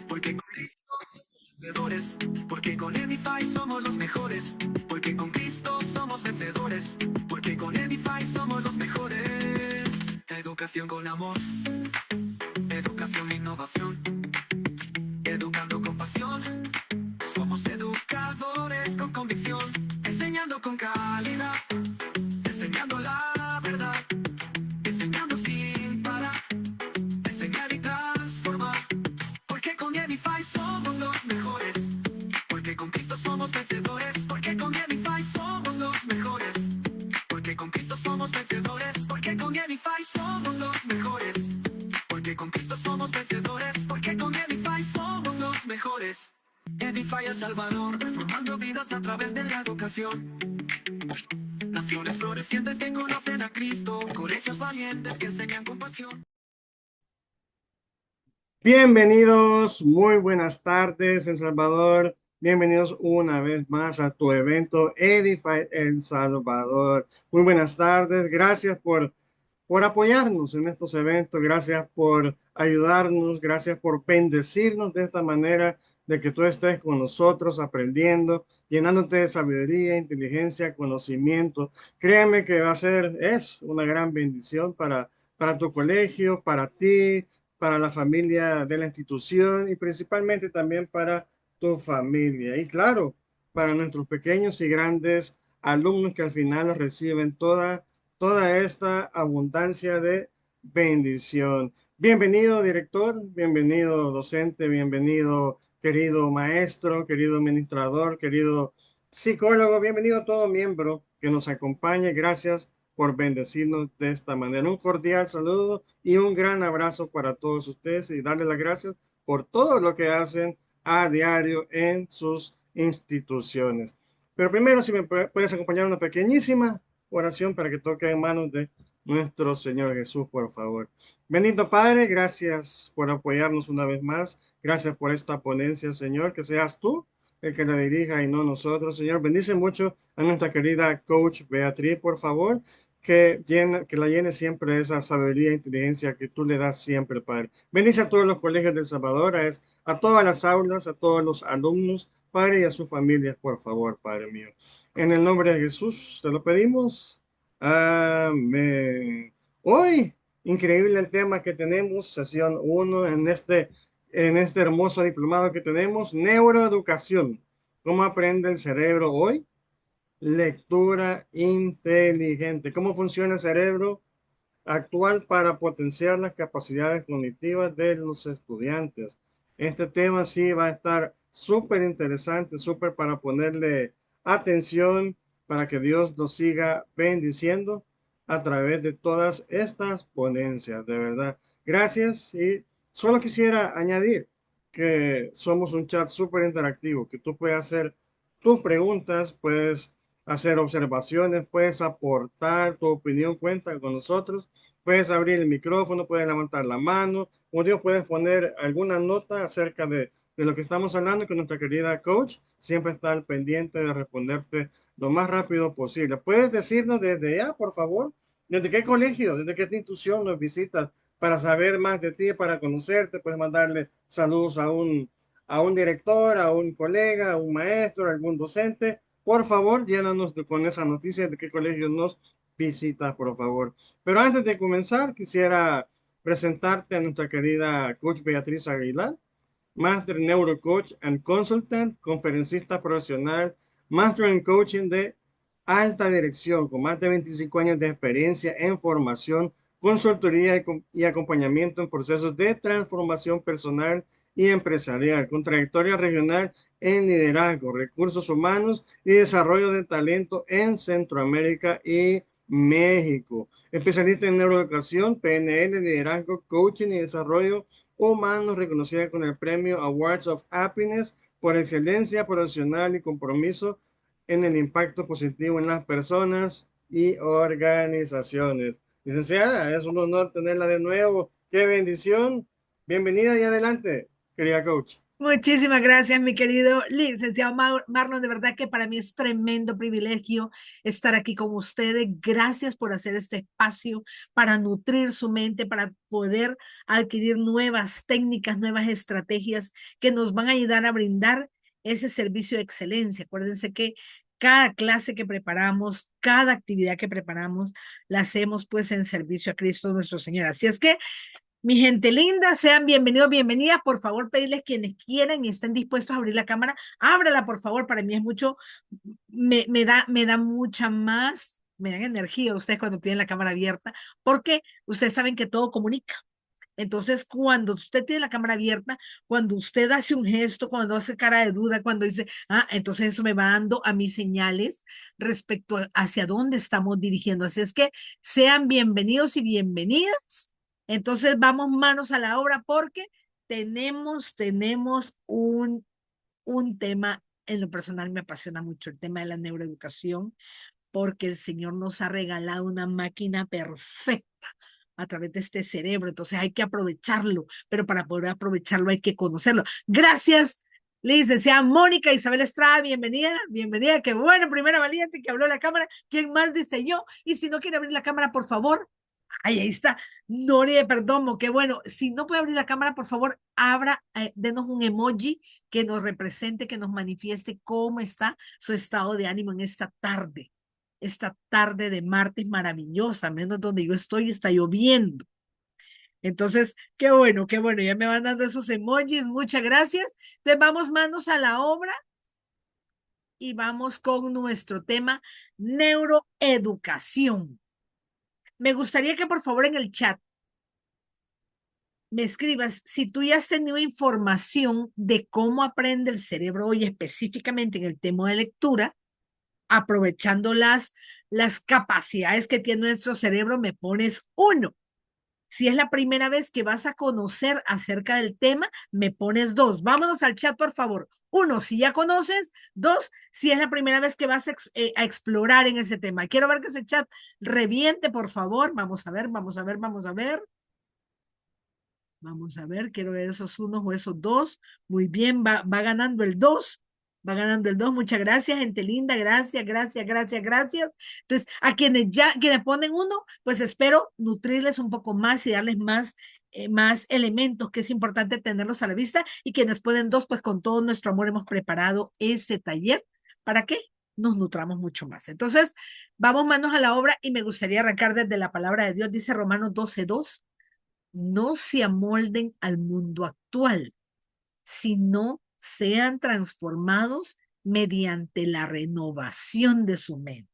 Porque con Cristo somos vencedores, porque con Edify somos los mejores, porque con Cristo somos vencedores, porque con Edify somos los mejores. Educación con amor, educación e innovación, educando con pasión. Somos educadores con convicción, enseñando con calidad, enseñando la verdad, enseñando sin parar, enseñar y transformar. Porque con Edify somos los mejores, porque con Cristo somos vencedores, porque con Edify somos los mejores, porque con Cristo somos vencedores, porque con Edify somos los mejores, porque con Cristo somos vencedores, porque con Edify somos los mejores. Edify El Salvador, transformando vidas a través de la educación. Naciones florecientes que conocen a Cristo, colegios valientes que enseñan con pasión. Bienvenidos, muy buenas tardes, El Salvador. Bienvenidos una vez más a tu evento Edify El Salvador. Muy buenas tardes, gracias por apoyarnos en estos eventos, gracias por ayudarnos, gracias por bendecirnos de esta manera, de que tú estés con nosotros aprendiendo, llenándote de sabiduría, inteligencia, conocimiento. Créeme que es una gran bendición para tu colegio, para ti, para la familia de la institución y principalmente también para tu familia. Y claro, para nuestros pequeños y grandes alumnos que al final reciben toda esta abundancia de bendición. Bienvenido, director, bienvenido, docente, bienvenido, querido maestro, querido administrador, querido psicólogo, bienvenido todo miembro que nos acompañe. Gracias por bendecirnos de esta manera. Un cordial saludo y un gran abrazo para todos ustedes y darles las gracias por todo lo que hacen a diario en sus instituciones. Pero primero, si me puedes acompañar una pequeñísima oración para que toque en manos de nuestro Señor Jesús, por favor. Bendito Padre, gracias por apoyarnos una vez más. Gracias por esta ponencia, Señor, que seas tú el que la dirija y no nosotros, Señor. Bendice mucho a nuestra querida coach Beatriz, por favor, que la llene siempre de esa sabiduría e inteligencia que tú le das siempre, Padre. Bendice a todos los colegios del Salvador, a todas las aulas, a todos los alumnos, Padre, y a sus familias, por favor, Padre mío. En el nombre de Jesús te lo pedimos. Amén. Hoy, increíble el tema que tenemos, sesión uno en este hermoso diplomado que tenemos, neuroeducación. ¿Cómo aprende el cerebro hoy? Lectura inteligente. ¿Cómo funciona el cerebro actual para potenciar las capacidades cognitivas de los estudiantes? Este tema sí va a estar súper interesante, súper para ponerle atención, para que Dios nos siga bendiciendo a través de todas estas ponencias, de verdad. Gracias y solo quisiera añadir que somos un chat súper interactivo, que tú puedes hacer tus preguntas, puedes hacer observaciones, puedes aportar tu opinión, cuenta con nosotros. Puedes abrir el micrófono, puedes levantar la mano, o Dios puedes poner alguna nota acerca de lo que estamos hablando, que nuestra querida coach siempre está al pendiente de responderte lo más rápido posible. Puedes decirnos desde ya, por favor, desde qué colegio, desde qué institución nos visitas para saber más de ti, para conocerte. Puedes mandarle saludos a un director, a un colega, a un maestro, a algún docente. Por favor, llénanos con esa noticia de qué colegio nos visitas, por favor. Pero antes de comenzar, quisiera presentarte a nuestra querida coach Beatriz Aguilar, Master Neurocoach and Consultant, conferencista profesional, Master en Coaching de alta dirección, con más de 25 años de experiencia en formación, consultoría y acompañamiento en procesos de transformación personal y empresarial, con trayectoria regional en liderazgo, recursos humanos y desarrollo de talento en Centroamérica y México. Especialista en neuroeducación, PNL, liderazgo, coaching y desarrollo humano, reconocida con el premio Awards of Happiness por excelencia profesional y compromiso en el impacto positivo en las personas y organizaciones. Licenciada, es un honor tenerla de nuevo. Qué bendición. Bienvenida y adelante, querida coach. Muchísimas gracias, mi querido licenciado Marlon. De verdad que para mí es tremendo privilegio estar aquí con ustedes. Gracias por hacer este espacio para nutrir su mente, para poder adquirir nuevas técnicas, nuevas estrategias que nos van a ayudar a brindar ese servicio de excelencia. Acuérdense que cada clase que preparamos, cada actividad que preparamos, la hacemos pues en servicio a Cristo nuestro Señor. Así es que mi gente linda, sean bienvenidos, bienvenidas. Por favor, pedirles quienes quieran y estén dispuestos a abrir la cámara, ábrala, por favor. Para mí es mucho, me da mucha más, me dan energía ustedes cuando tienen la cámara abierta, porque ustedes saben que todo comunica. Entonces, cuando usted tiene la cámara abierta, cuando usted hace un gesto, cuando hace cara de duda, cuando dice, entonces eso me va dando a mí señales respecto a hacia dónde estamos dirigiendo. Así es que sean bienvenidos y bienvenidas. Entonces, vamos manos a la obra porque tenemos un tema, en lo personal me apasiona mucho el tema de la neuroeducación, porque el Señor nos ha regalado una máquina perfecta a través de este cerebro. Entonces hay que aprovecharlo, pero para poder aprovecharlo hay que conocerlo. Gracias, licenciada Mónica Isabel Estrada, bienvenida, bienvenida. Qué bueno, primera valiente que habló la cámara. ¿Quién más dice yo? Y si no quiere abrir la cámara, por favor. Ahí está. Nori de Perdomo, qué bueno. Si no puede abrir la cámara, por favor, abra, denos un emoji que nos represente, que nos manifieste cómo está su estado de ánimo en esta tarde de martes maravillosa, menos donde yo estoy está lloviendo. Entonces, qué bueno, ya me van dando esos emojis, muchas gracias. Entonces, vamos manos a la obra y vamos con nuestro tema, neuroeducación. Me gustaría que por favor en el chat me escribas si tú ya has tenido información de cómo aprende el cerebro hoy específicamente en el tema de lectura, aprovechando las capacidades que tiene nuestro cerebro, me pones 1. Si es la primera vez que vas a conocer acerca del tema, me pones 2. Vámonos al chat, por favor. 1, si ya conoces. 2, si es la primera vez que vas a explorar en ese tema. Quiero ver que ese chat reviente, por favor. Vamos a ver, vamos a ver, vamos a ver. Vamos a ver, quiero ver esos 1 o esos 2. Muy bien, va ganando el 2. Va ganando el 2. Muchas gracias, gente linda. Gracias, gracias, gracias, gracias. Entonces, a quienes ponen 1, pues espero nutrirles un poco más y darles más elementos que es importante tenerlos a la vista. Y quienes ponen 2, pues con todo nuestro amor hemos preparado ese taller para que nos nutramos mucho más. Entonces, vamos manos a la obra y me gustaría arrancar desde la palabra de Dios. Dice Romanos 12:2. No se amolden al mundo actual, sino sean transformados mediante la renovación de su mente.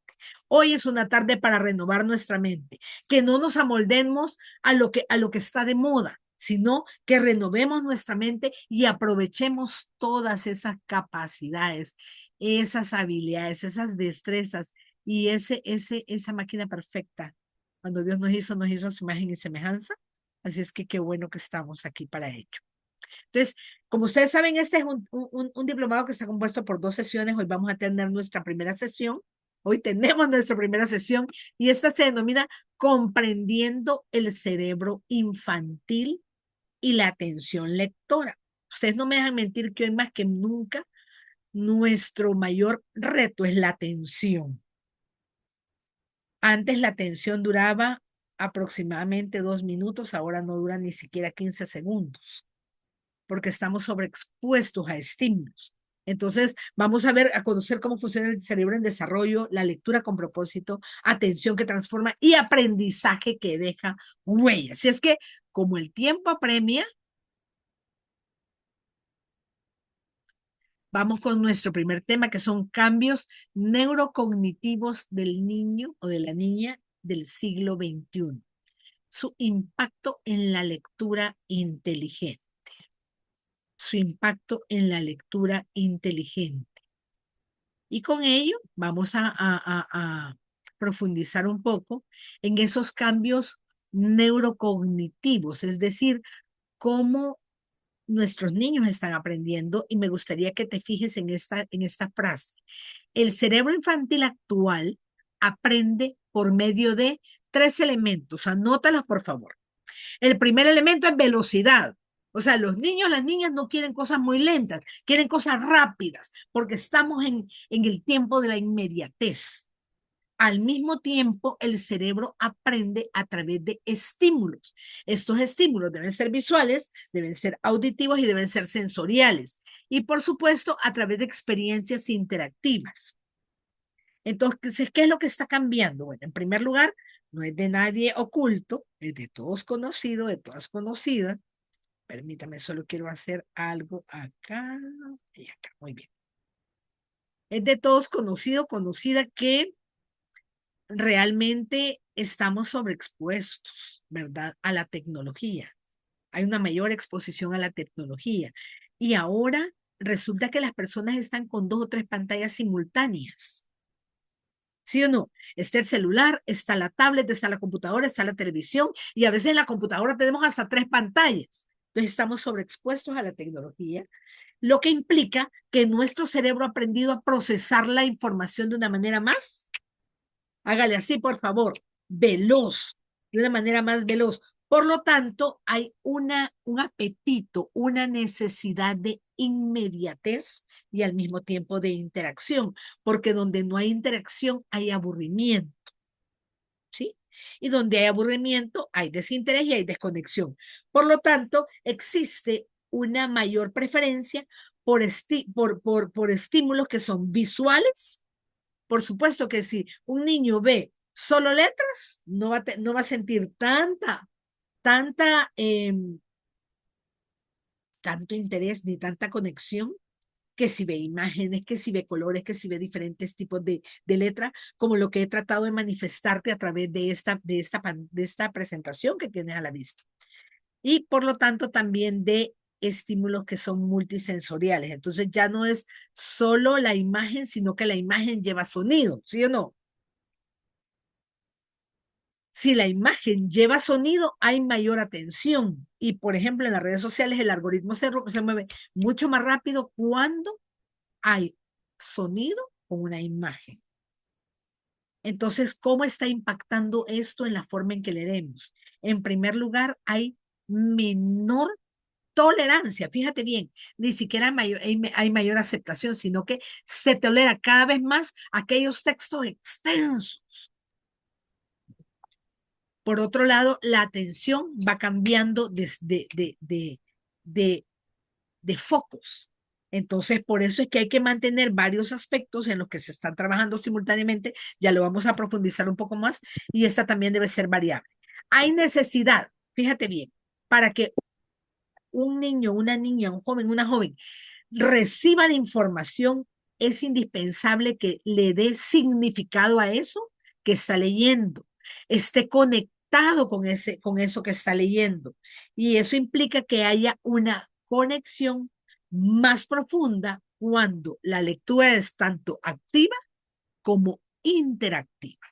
Hoy es una tarde para renovar nuestra mente, que no nos amoldemos a lo que está de moda, sino que renovemos nuestra mente y aprovechemos todas esas capacidades, esas habilidades, esas destrezas y esa máquina perfecta. Cuando Dios nos hizo a su imagen y semejanza. Así es que qué bueno que estamos aquí para ello. Entonces, como ustedes saben, este es un diplomado que está compuesto por 2 sesiones. Hoy vamos a tener nuestra primera sesión. Hoy tenemos nuestra primera sesión y esta se denomina Comprendiendo el cerebro infantil y la atención lectora. Ustedes no me dejan mentir que hoy más que nunca nuestro mayor reto es la atención. Antes la atención duraba aproximadamente 2 minutos, ahora no dura ni siquiera 15 segundos, porque estamos sobreexpuestos a estímulos. Entonces, vamos a conocer cómo funciona el cerebro en desarrollo, la lectura con propósito, atención que transforma y aprendizaje que deja huella. Así es que, como el tiempo apremia, vamos con nuestro primer tema, que son cambios neurocognitivos del niño o de la niña del siglo XXI. Su impacto en la lectura inteligente. Su impacto en la lectura inteligente. Y con ello vamos a profundizar un poco en esos cambios neurocognitivos, es decir, cómo nuestros niños están aprendiendo. Y me gustaría que te fijes en esta frase. El cerebro infantil actual aprende por medio de 3 elementos. Anótalos, por favor. El primer elemento es velocidad. O sea, los niños, las niñas no quieren cosas muy lentas, quieren cosas rápidas, porque estamos en el tiempo de la inmediatez. Al mismo tiempo, el cerebro aprende a través de estímulos. Estos estímulos deben ser visuales, deben ser auditivos y deben ser sensoriales. Y por supuesto, a través de experiencias interactivas. Entonces, ¿qué es lo que está cambiando? Bueno, en primer lugar, no es de nadie oculto, es de todos conocido, de todas conocidas. Permítame, solo quiero hacer algo acá y acá. Muy bien. Es de todos conocido, conocida que realmente estamos sobreexpuestos, ¿verdad? A la tecnología. Hay una mayor exposición a la tecnología. Y ahora resulta que las personas están con 2 o 3 pantallas simultáneas. ¿Sí o no? Está el celular, está la tablet, está la computadora, está la televisión y a veces en la computadora tenemos hasta 3 pantallas. Entonces estamos sobreexpuestos a la tecnología, lo que implica que nuestro cerebro ha aprendido a procesar la información de una manera más, hágale así por favor, veloz, de una manera más veloz. Por lo tanto, hay un apetito, una necesidad de inmediatez y al mismo tiempo de interacción, porque donde no hay interacción hay aburrimiento, ¿sí? Y donde hay aburrimiento hay desinterés y hay desconexión. Por lo tanto, existe una mayor preferencia por estímulos que son visuales. Por supuesto que si un niño ve solo letras, no va a sentir tanto interés ni tanta conexión que si ve imágenes, que si ve colores, que si ve diferentes tipos de letras, como lo que he tratado de manifestarte a través de esta presentación que tienes a la vista. Y por lo tanto también de estímulos que son multisensoriales. Entonces ya no es solo la imagen, sino que la imagen lleva sonido, ¿sí o no? Si la imagen lleva sonido, hay mayor atención. Y, por ejemplo, en las redes sociales el algoritmo se mueve mucho más rápido cuando hay sonido con una imagen. Entonces, ¿cómo está impactando esto en la forma en que leemos? En primer lugar, hay menor tolerancia. Fíjate bien, ni siquiera hay mayor aceptación, sino que se tolera cada vez más aquellos textos extensos. Por otro lado, la atención va cambiando de focos. Entonces, por eso es que hay que mantener varios aspectos en los que se están trabajando simultáneamente. Ya lo vamos a profundizar un poco más y esta también debe ser variable. Hay necesidad, fíjate bien, para que un niño, una niña, un joven, una joven reciba la información, es indispensable que le dé significado a eso que está leyendo, esté conectado con eso que está leyendo. Y eso implica que haya una conexión más profunda cuando la lectura es tanto activa como interactiva.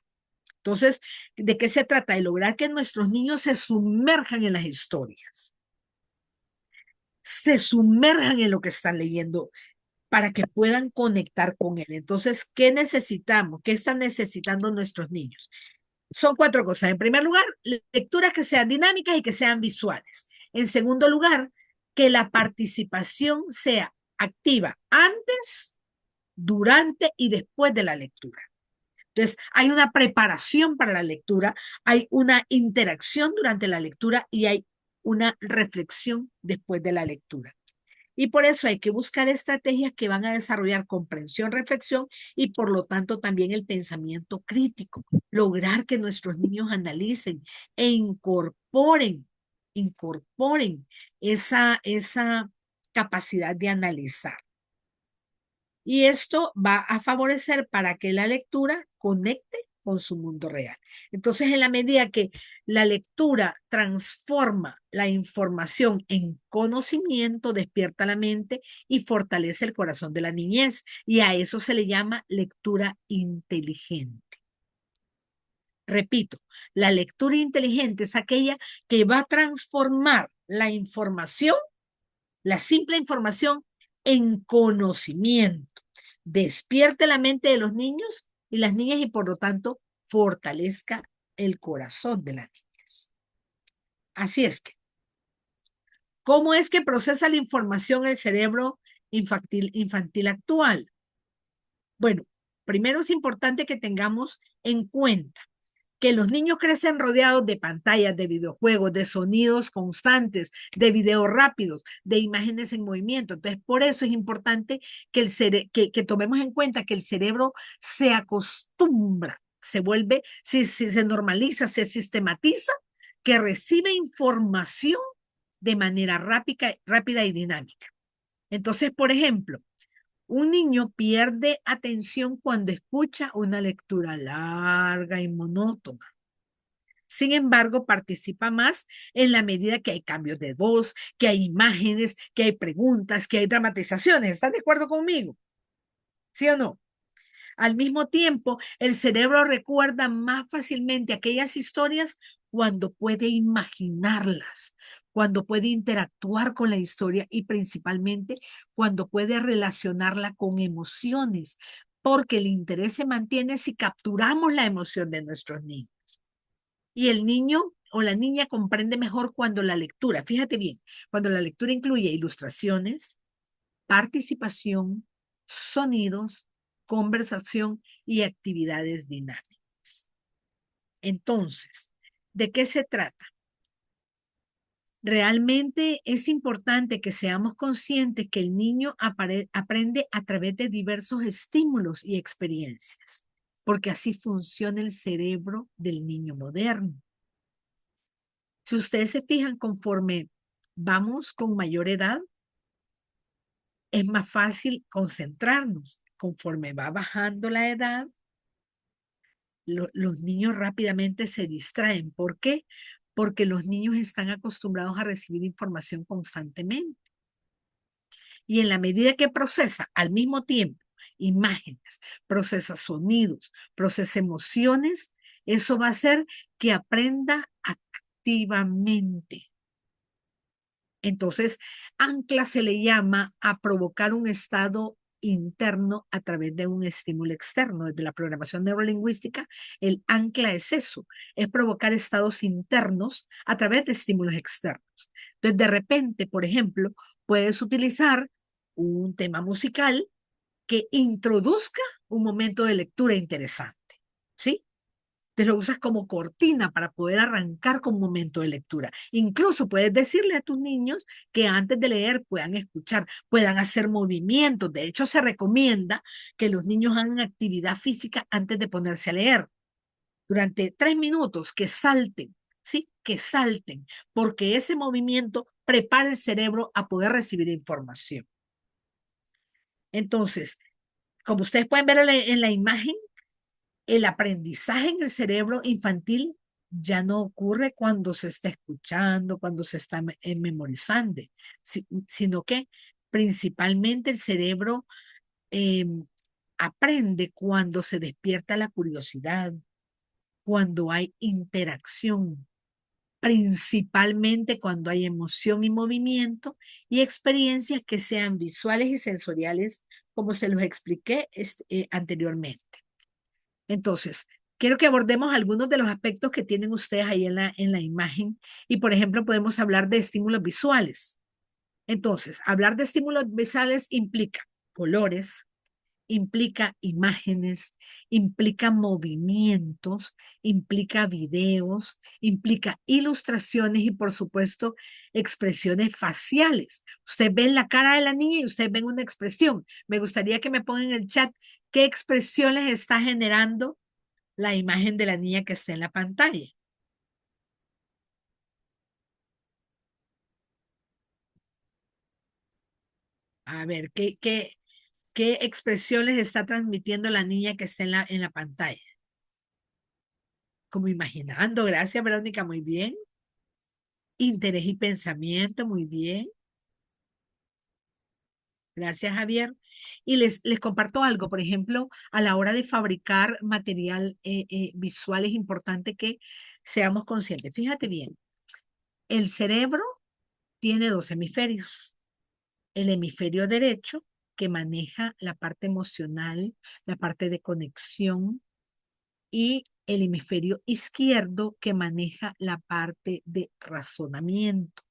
Entonces, ¿de qué se trata? De lograr que nuestros niños se sumerjan en las historias, se sumerjan en lo que están leyendo para que puedan conectar con él. Entonces, ¿qué necesitamos? ¿Qué están necesitando nuestros niños? Son 4 cosas. En primer lugar, lecturas que sean dinámicas y que sean visuales. En segundo lugar, que la participación sea activa antes, durante y después de la lectura. Entonces, hay una preparación para la lectura, hay una interacción durante la lectura y hay una reflexión después de la lectura. Y por eso hay que buscar estrategias que van a desarrollar comprensión, reflexión y por lo tanto también el pensamiento crítico. Lograr que nuestros niños analicen e incorporen esa capacidad de analizar. Y esto va a favorecer para que la lectura conecte con su mundo real. Entonces, en la medida que la lectura transforma la información en conocimiento, despierta la mente y fortalece el corazón de la niñez. Y a eso se le llama lectura inteligente. Repito, la lectura inteligente es aquella que va a transformar la información, la simple información, en conocimiento. Despierte la mente de los niños y las niñas y por lo tanto fortalezca el corazón de las niñas. Así es que ¿Cómo es que procesa la información el cerebro infantil actual? Bueno, primero es importante que tengamos en cuenta que los niños crecen rodeados de pantallas, de videojuegos, de sonidos constantes, de videos rápidos, de imágenes en movimiento. Entonces, por eso es importante que tomemos en cuenta que el cerebro se acostumbra, se vuelve, se normaliza, se sistematiza, que recibe información de manera rápida y dinámica. Entonces, por ejemplo, un niño pierde atención cuando escucha una lectura larga y monótona. Sin embargo, participa más en la medida que hay cambios de voz, que hay imágenes, que hay preguntas, que hay dramatizaciones. ¿Están de acuerdo conmigo? ¿Sí o no? Al mismo tiempo, el cerebro recuerda más fácilmente aquellas historias cuando puede imaginarlas, cuando puede interactuar con la historia y principalmente cuando puede relacionarla con emociones, porque el interés se mantiene si capturamos la emoción de nuestros niños. Y el niño o la niña comprende mejor cuando la lectura, fíjate bien, cuando la lectura incluye ilustraciones, participación, sonidos, conversación y actividades dinámicas. Entonces, ¿de qué se trata? Realmente es importante que seamos conscientes que el niño aprende a través de diversos estímulos y experiencias, porque así funciona el cerebro del niño moderno. Si ustedes se fijan, conforme vamos con mayor edad, es más fácil concentrarnos. Conforme va bajando la edad, los niños rápidamente se distraen. ¿Por qué? Porque los niños están acostumbrados a recibir información constantemente. Y en la medida que procesa al mismo tiempo imágenes, procesa sonidos, procesa emociones, eso va a hacer que aprenda activamente. Entonces, ancla se le llama a provocar un estado interno a través de un estímulo externo. Desde la programación neurolingüística, el ancla es eso, es provocar estados internos a través de estímulos externos. Entonces, de repente, por ejemplo, puedes utilizar un tema musical que introduzca un momento de lectura interesante, ¿sí? Te lo usas como cortina para poder arrancar con un momento de lectura. Incluso puedes decirle a tus niños que antes de leer puedan escuchar, puedan hacer movimientos. De hecho, se recomienda que los niños hagan actividad física antes de ponerse a leer. Durante 3 minutos, que salten, ¿sí? Que salten, porque ese movimiento prepara el cerebro a poder recibir información. Entonces, como ustedes pueden ver en la imagen, el aprendizaje en el cerebro infantil ya no ocurre cuando se está escuchando, cuando se está memorizando, sino que principalmente el cerebro eh, aprende cuando se despierta la curiosidad, cuando hay interacción, principalmente cuando hay emoción y movimiento y experiencias que sean visuales y sensoriales, como se los expliqué anteriormente. Entonces, quiero que abordemos algunos de los aspectos que tienen ustedes ahí en la imagen y, por ejemplo, podemos hablar de estímulos visuales. Entonces, hablar de estímulos visuales implica colores, implica imágenes, implica movimientos, implica videos, implica ilustraciones y, por supuesto, expresiones faciales. Usted ve la cara de la niña y usted ve una expresión. Me gustaría que me pongan en el chat qué expresiones está generando la imagen de la niña que está en la pantalla. A ver, ¿qué expresiones está transmitiendo la niña que está en la pantalla? Como imaginando, gracias Verónica, muy bien. Interés y pensamiento, muy bien. Gracias Javier. Y les comparto algo, por ejemplo, a la hora de fabricar material visual es importante que seamos conscientes. Fíjate bien, el cerebro tiene 2 hemisferios. El hemisferio derecho, que maneja la parte emocional, la parte de conexión, y el hemisferio izquierdo, que maneja la parte de razonamiento.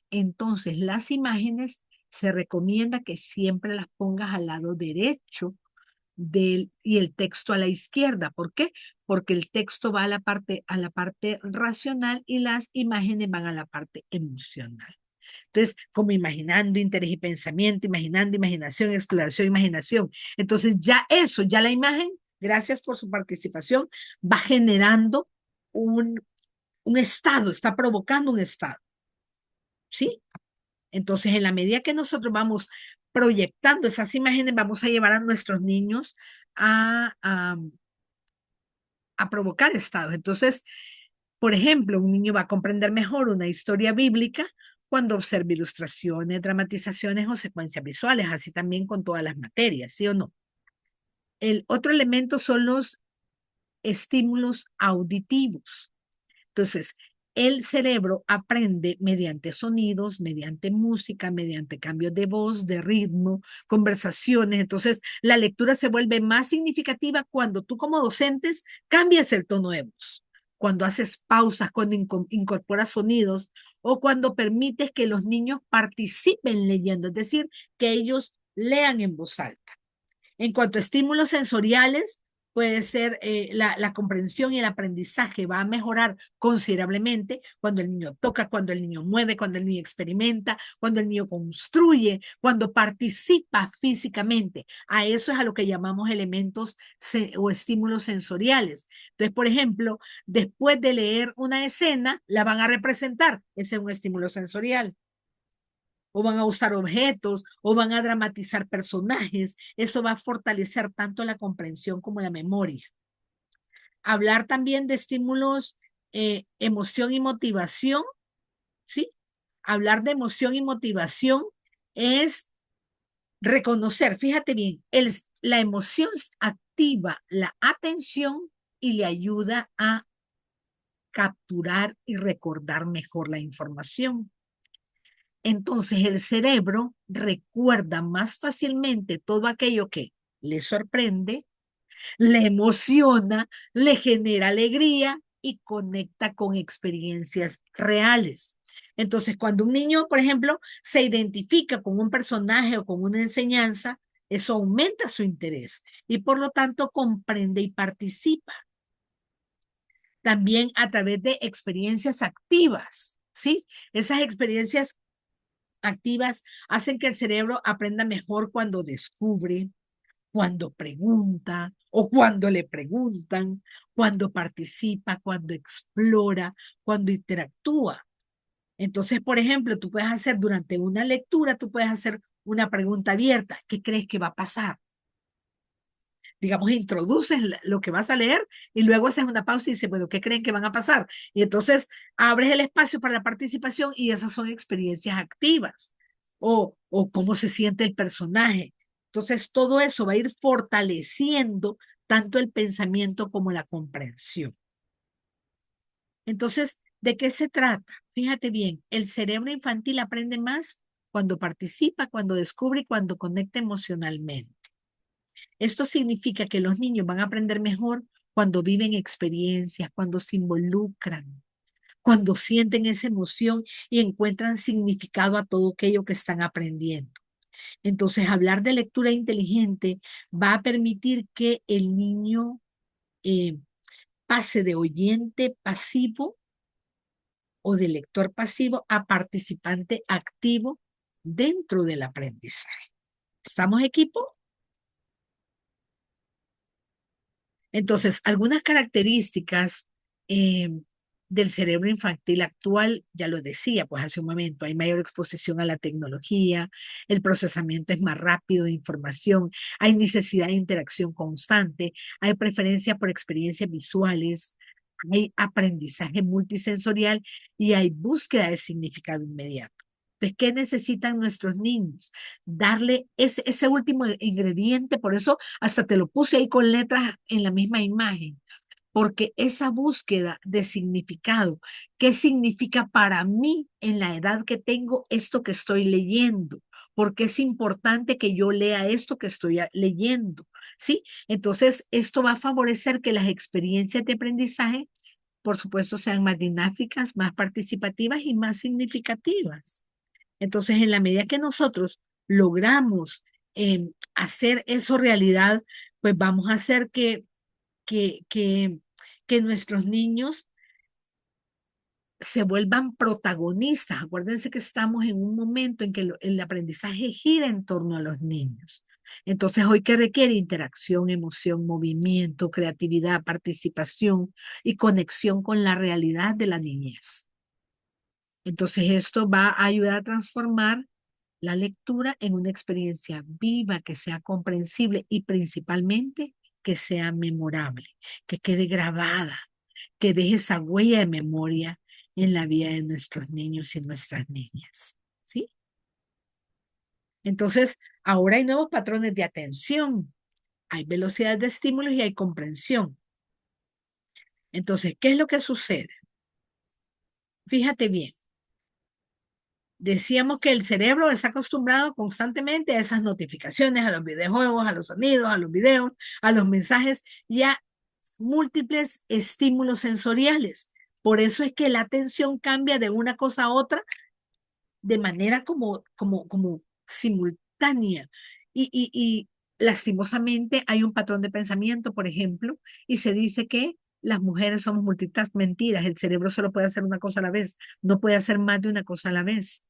Entonces, las imágenes se recomienda que siempre las pongas al lado derecho y el texto a la izquierda. ¿Por qué? Porque el texto va a la parte racional y las imágenes van a la parte emocional. Entonces, como imaginando, interés y pensamiento, imaginando, imaginación, exploración, imaginación. Entonces, ya eso, ya la imagen, gracias por su participación, va generando un estado, está provocando un estado. ¿Sí? Entonces, en la medida que nosotros vamos proyectando esas imágenes, vamos a llevar a nuestros niños a provocar estados. Entonces, por ejemplo, un niño va a comprender mejor una historia bíblica cuando observa ilustraciones, dramatizaciones o secuencias visuales, así también con todas las materias, ¿sí o no? El otro elemento son los estímulos auditivos. Entonces, el cerebro aprende mediante sonidos, mediante música, mediante cambios de voz, de ritmo, conversaciones. Entonces, la lectura se vuelve más significativa cuando tú como docentes cambias el tono de voz, cuando haces pausas, cuando incorporas sonidos o cuando permites que los niños participen leyendo, es decir, que ellos lean en voz alta. En cuanto a estímulos sensoriales, puede ser la comprensión y el aprendizaje va a mejorar considerablemente cuando el niño toca, cuando el niño mueve, cuando el niño experimenta, cuando el niño construye, cuando participa físicamente. A eso es a lo que llamamos elementos o estímulos sensoriales. Entonces, por ejemplo, después de leer una escena, la van a representar. Ese es un estímulo sensorial. O van a usar objetos, o van a dramatizar personajes. Eso va a fortalecer tanto la comprensión como la memoria. Hablar también de estímulos, emoción y motivación, ¿sí? Hablar de emoción y motivación es reconocer, fíjate bien, la emoción activa la atención y le ayuda a capturar y recordar mejor la información. Entonces el cerebro recuerda más fácilmente todo aquello que le sorprende, le emociona, le genera alegría y conecta con experiencias reales. Entonces, cuando un niño, por ejemplo, se identifica con un personaje o con una enseñanza, eso aumenta su interés y por lo tanto comprende y participa. También a través de experiencias activas, ¿sí? Esas experiencias activas hacen que el cerebro aprenda mejor cuando descubre, cuando pregunta o cuando le preguntan, cuando participa, cuando explora, cuando interactúa. Entonces, por ejemplo, tú puedes hacer durante una lectura, tú puedes hacer una pregunta abierta. ¿Qué crees que va a pasar? Digamos, introduces lo que vas a leer y luego haces una pausa y dices, bueno, ¿qué creen que van a pasar? Y entonces abres el espacio para la participación y esas son experiencias activas. O cómo se siente el personaje. Entonces, todo eso va a ir fortaleciendo tanto el pensamiento como la comprensión. Entonces, ¿de qué se trata? Fíjate bien, el cerebro infantil aprende más cuando participa, cuando descubre y cuando conecta emocionalmente. Esto significa que los niños van a aprender mejor cuando viven experiencias, cuando se involucran, cuando sienten esa emoción y encuentran significado a todo aquello que están aprendiendo. Entonces, hablar de lectura inteligente va a permitir que el niño pase de oyente pasivo o de lector pasivo a participante activo dentro del aprendizaje. ¿Estamos, equipo? Entonces, algunas características del cerebro infantil actual, ya lo decía, pues hace un momento, hay mayor exposición a la tecnología, el procesamiento es más rápido de información, hay necesidad de interacción constante, hay preferencia por experiencias visuales, hay aprendizaje multisensorial y hay búsqueda de significado inmediato. Entonces, ¿qué necesitan nuestros niños? Darle ese último ingrediente, por eso hasta te lo puse ahí con letras en la misma imagen, porque esa búsqueda de significado, ¿qué significa para mí en la edad que tengo esto que estoy leyendo? Porque es importante que yo lea esto que estoy leyendo, ¿sí? Entonces, esto va a favorecer que las experiencias de aprendizaje por supuesto, sean más dinámicas, más participativas y más significativas. Entonces, en la medida que nosotros logramos hacer eso realidad, pues vamos a hacer que, que, que nuestros niños se vuelvan protagonistas. Acuérdense que estamos en un momento en que el aprendizaje gira en torno a los niños. Entonces, hoy que requiere interacción, emoción, movimiento, creatividad, participación y conexión con la realidad de la niñez. Entonces, esto va a ayudar a transformar la lectura en una experiencia viva, que sea comprensible y principalmente que sea memorable, que quede grabada, que deje esa huella de memoria en la vida de nuestros niños y nuestras niñas. ¿Sí? Entonces, ahora hay nuevos patrones de atención, hay velocidad de estímulos y hay comprensión. Entonces, ¿qué es lo que sucede? Fíjate bien. Decíamos que el cerebro está acostumbrado constantemente a esas notificaciones, a los videojuegos, a los sonidos, a los videos, a los mensajes y a múltiples estímulos sensoriales. Por eso es que la atención cambia de una cosa a otra de manera como simultánea. Y lastimosamente hay un patrón de pensamiento, por ejemplo, y se dice que las mujeres somos multitask. Mentiras, el cerebro solo puede hacer una cosa a la vez, no puede hacer más de una cosa a la vez.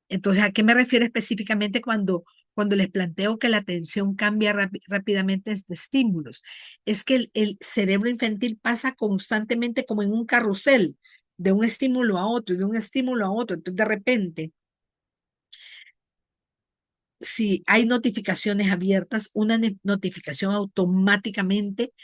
Entonces, ¿a qué me refiero específicamente cuando les planteo que la atención cambia rápidamente de estímulos? Es que el cerebro infantil pasa constantemente como en un carrusel, de un estímulo a otro, de un estímulo a otro. Entonces, de repente, si hay notificaciones abiertas, una notificación automáticamente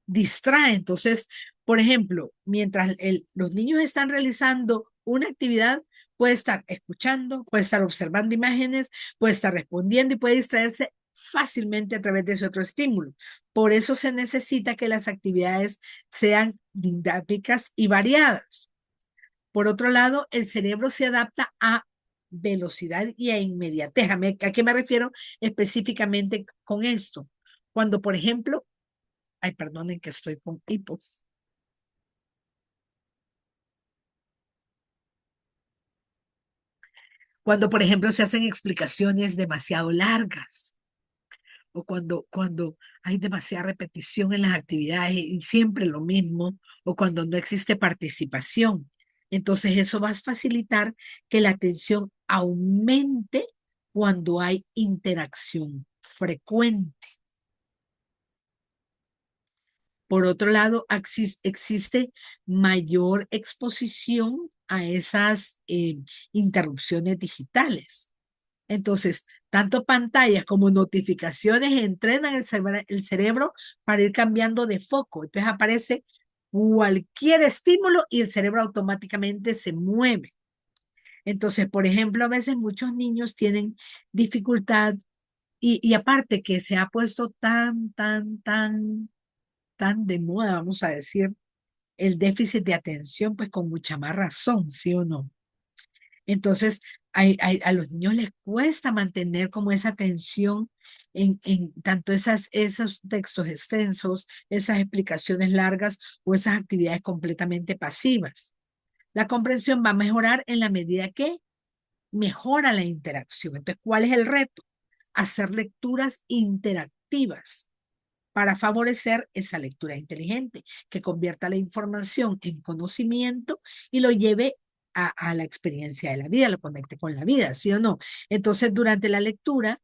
distrae. Entonces, por ejemplo, mientras los niños están realizando una actividad, puede estar escuchando, puede estar observando imágenes, puede estar respondiendo y puede distraerse fácilmente a través de ese otro estímulo. Por eso se necesita que las actividades sean dinámicas y variadas. Por otro lado, el cerebro se adapta a velocidad y a inmediatez. ¿A qué me refiero específicamente con esto? Cuando, por ejemplo, ay, perdonen que estoy con hipo. Cuando, por ejemplo, se hacen explicaciones demasiado largas o cuando hay demasiada repetición en las actividades y siempre lo mismo, o cuando no existe participación. Entonces, eso va a facilitar que la atención aumente cuando hay interacción frecuente. Por otro lado, existe mayor exposición a esas interrupciones digitales. Entonces, tanto pantallas como notificaciones entrenan el cerebro para ir cambiando de foco. Entonces aparece cualquier estímulo y el cerebro automáticamente se mueve. Entonces, por ejemplo, a veces muchos niños tienen dificultad y aparte que se ha puesto tan de moda, vamos a decir, el déficit de atención, pues con mucha más razón, ¿sí o no? Entonces, a los niños les cuesta mantener como esa atención en tanto esos textos extensos, esas explicaciones largas o esas actividades completamente pasivas. La comprensión va a mejorar en la medida que mejora la interacción. Entonces, ¿cuál es el reto? Hacer lecturas interactivas para favorecer esa lectura inteligente, que convierta la información en conocimiento y lo lleve a la experiencia de la vida, lo conecte con la vida, ¿sí o no? Entonces, durante la lectura,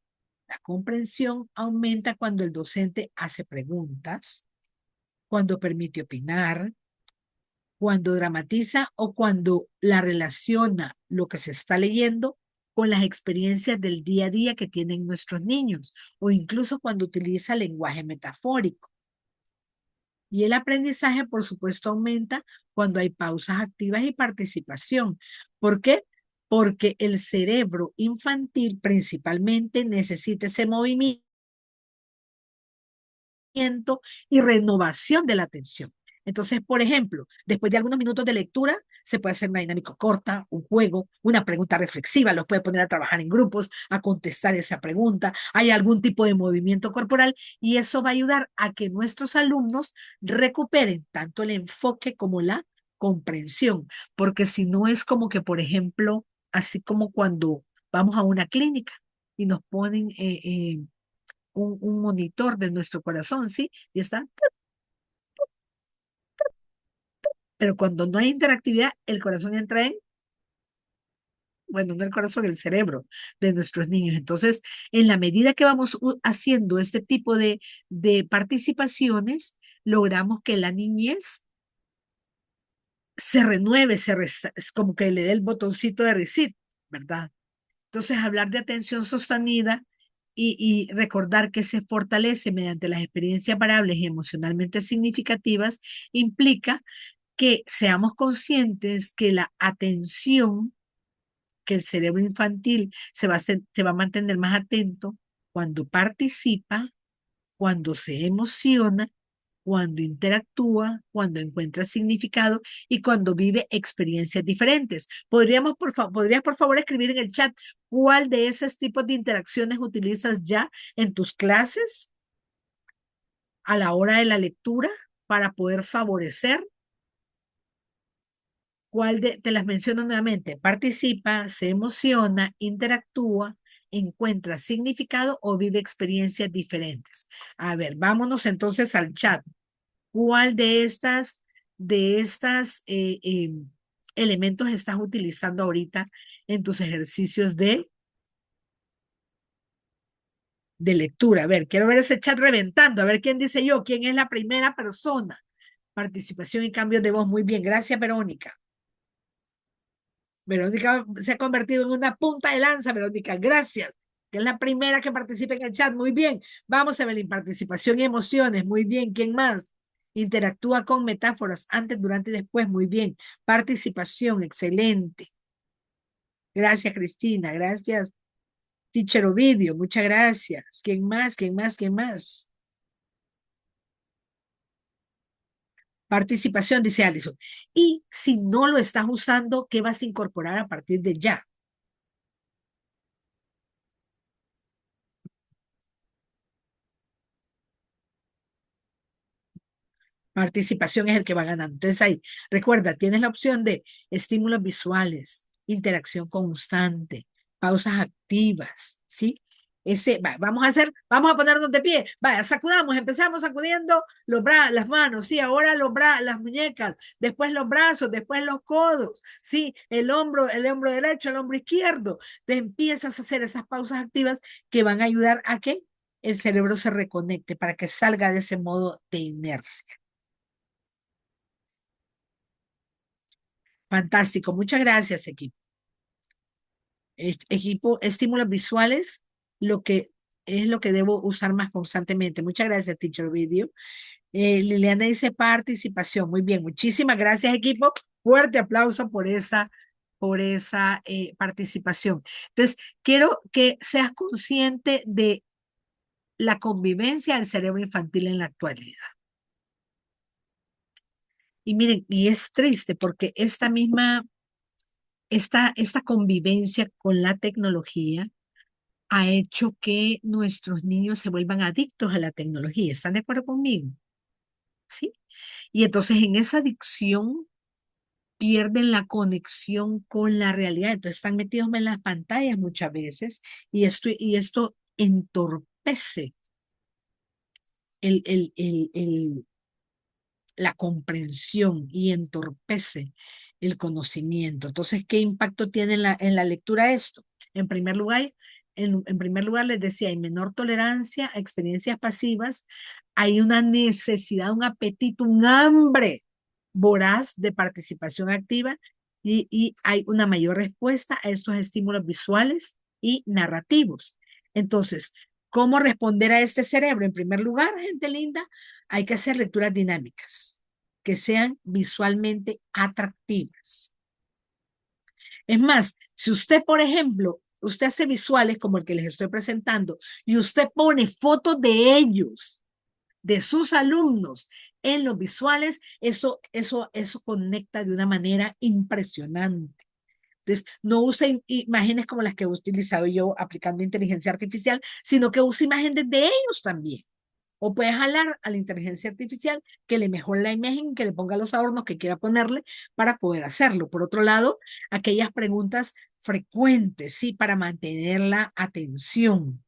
la comprensión aumenta cuando el docente hace preguntas, cuando permite opinar, cuando dramatiza o cuando la relaciona lo que se está leyendo con las experiencias del día a día que tienen nuestros niños, o incluso cuando utiliza lenguaje metafórico. Y el aprendizaje, por supuesto, aumenta cuando hay pausas activas y participación. ¿Por qué? Porque el cerebro infantil principalmente necesita ese movimiento y renovación de la atención. Entonces, por ejemplo, después de algunos minutos de lectura, se puede hacer una dinámica corta, un juego, una pregunta reflexiva, los puede poner a trabajar en grupos, a contestar esa pregunta, hay algún tipo de movimiento corporal y eso va a ayudar a que nuestros alumnos recuperen tanto el enfoque como la comprensión, porque si no es como que, por ejemplo, así como cuando vamos a una clínica y nos ponen un monitor de nuestro corazón, ¿sí? Y está, pero cuando no hay interactividad, el corazón entra en, bueno, no el corazón, el cerebro de nuestros niños. Entonces, en la medida que vamos haciendo este tipo de participaciones, logramos que la niñez se renueve, es como que le dé el botoncito de reset, ¿verdad? Entonces, hablar de atención sostenida y recordar que se fortalece mediante las experiencias variables y emocionalmente significativas implica que seamos conscientes que la atención, que el cerebro infantil se va a mantener más atento cuando participa, cuando se emociona, cuando interactúa, cuando encuentra significado y cuando vive experiencias diferentes. ¿Podrías, por favor, escribir en el chat cuál de esos tipos de interacciones utilizas ya en tus clases a la hora de la lectura para poder favorecer? Te las menciono nuevamente? Participa, se emociona, interactúa, encuentra significado o vive experiencias diferentes. A ver, vámonos entonces al chat. ¿Cuál de estas elementos estás utilizando ahorita en tus ejercicios de lectura? A ver, quiero ver ese chat reventando. A ver quién dice yo, quién es la primera persona. Participación y cambios de voz. Muy bien, gracias, Verónica. Verónica se ha convertido en una punta de lanza, Verónica, gracias, que es la primera que participa en el chat. Muy bien, vamos a ver la participación y emociones. Muy bien, ¿quién más? Interactúa con metáforas antes, durante y después. Muy bien, participación, excelente. Gracias, Cristina, gracias, Teacher Ovidio, muchas gracias. ¿Quién más? ¿Quién más? ¿Quién más? Participación, dice Alison. Y si no lo estás usando, ¿qué vas a incorporar a partir de ya? Participación es el que va ganando. Entonces ahí, recuerda, tienes la opción de estímulos visuales, interacción constante, pausas activas, ¿sí? Vamos a ponernos de pie. Vaya, sacudamos, empezamos sacudiendo las manos, sí, ahora las muñecas, después los brazos, después los codos, sí, el hombro derecho, el hombro izquierdo. Te empiezas a hacer esas pausas activas que van a ayudar a que el cerebro se reconecte para que salga de ese modo de inercia. Fantástico, muchas gracias, equipo. Equipo, estímulos visuales, lo que es lo que debo usar más constantemente. Muchas gracias, Teacher Video. Liliana dice participación. Muy bien, muchísimas gracias, equipo. Fuerte aplauso por esa participación. Entonces, quiero que seas consciente de la convivencia del cerebro infantil en la actualidad. Y miren, y es triste porque esta convivencia con la tecnología ha hecho que nuestros niños se vuelvan adictos a la tecnología. ¿Están de acuerdo conmigo? ¿Sí? Y entonces en esa adicción pierden la conexión con la realidad. Entonces están metidos en las pantallas muchas veces y esto entorpece el, el, el, el, la comprensión y entorpece el conocimiento. Entonces, ¿qué impacto tiene en la lectura esto? En primer lugar, les decía, hay menor tolerancia a experiencias pasivas, hay una necesidad, un apetito, un hambre voraz de participación activa y hay una mayor respuesta a estos estímulos visuales y narrativos. Entonces, ¿cómo responder a este cerebro? En primer lugar, gente linda, hay que hacer lecturas dinámicas que sean visualmente atractivas. Es más, si usted, por ejemplo, usted hace visuales como el que les estoy presentando y usted pone fotos de ellos de sus alumnos en los visuales, eso conecta de una manera impresionante. Entonces, no usa imágenes como las que he utilizado yo aplicando inteligencia artificial, sino que usa imágenes de ellos también. O puedes jalar a la inteligencia artificial que le mejore la imagen, que le ponga los adornos que quiera ponerle para poder hacerlo. Por otro lado, aquellas preguntas frecuentes, ¿sí? Para mantener la atención.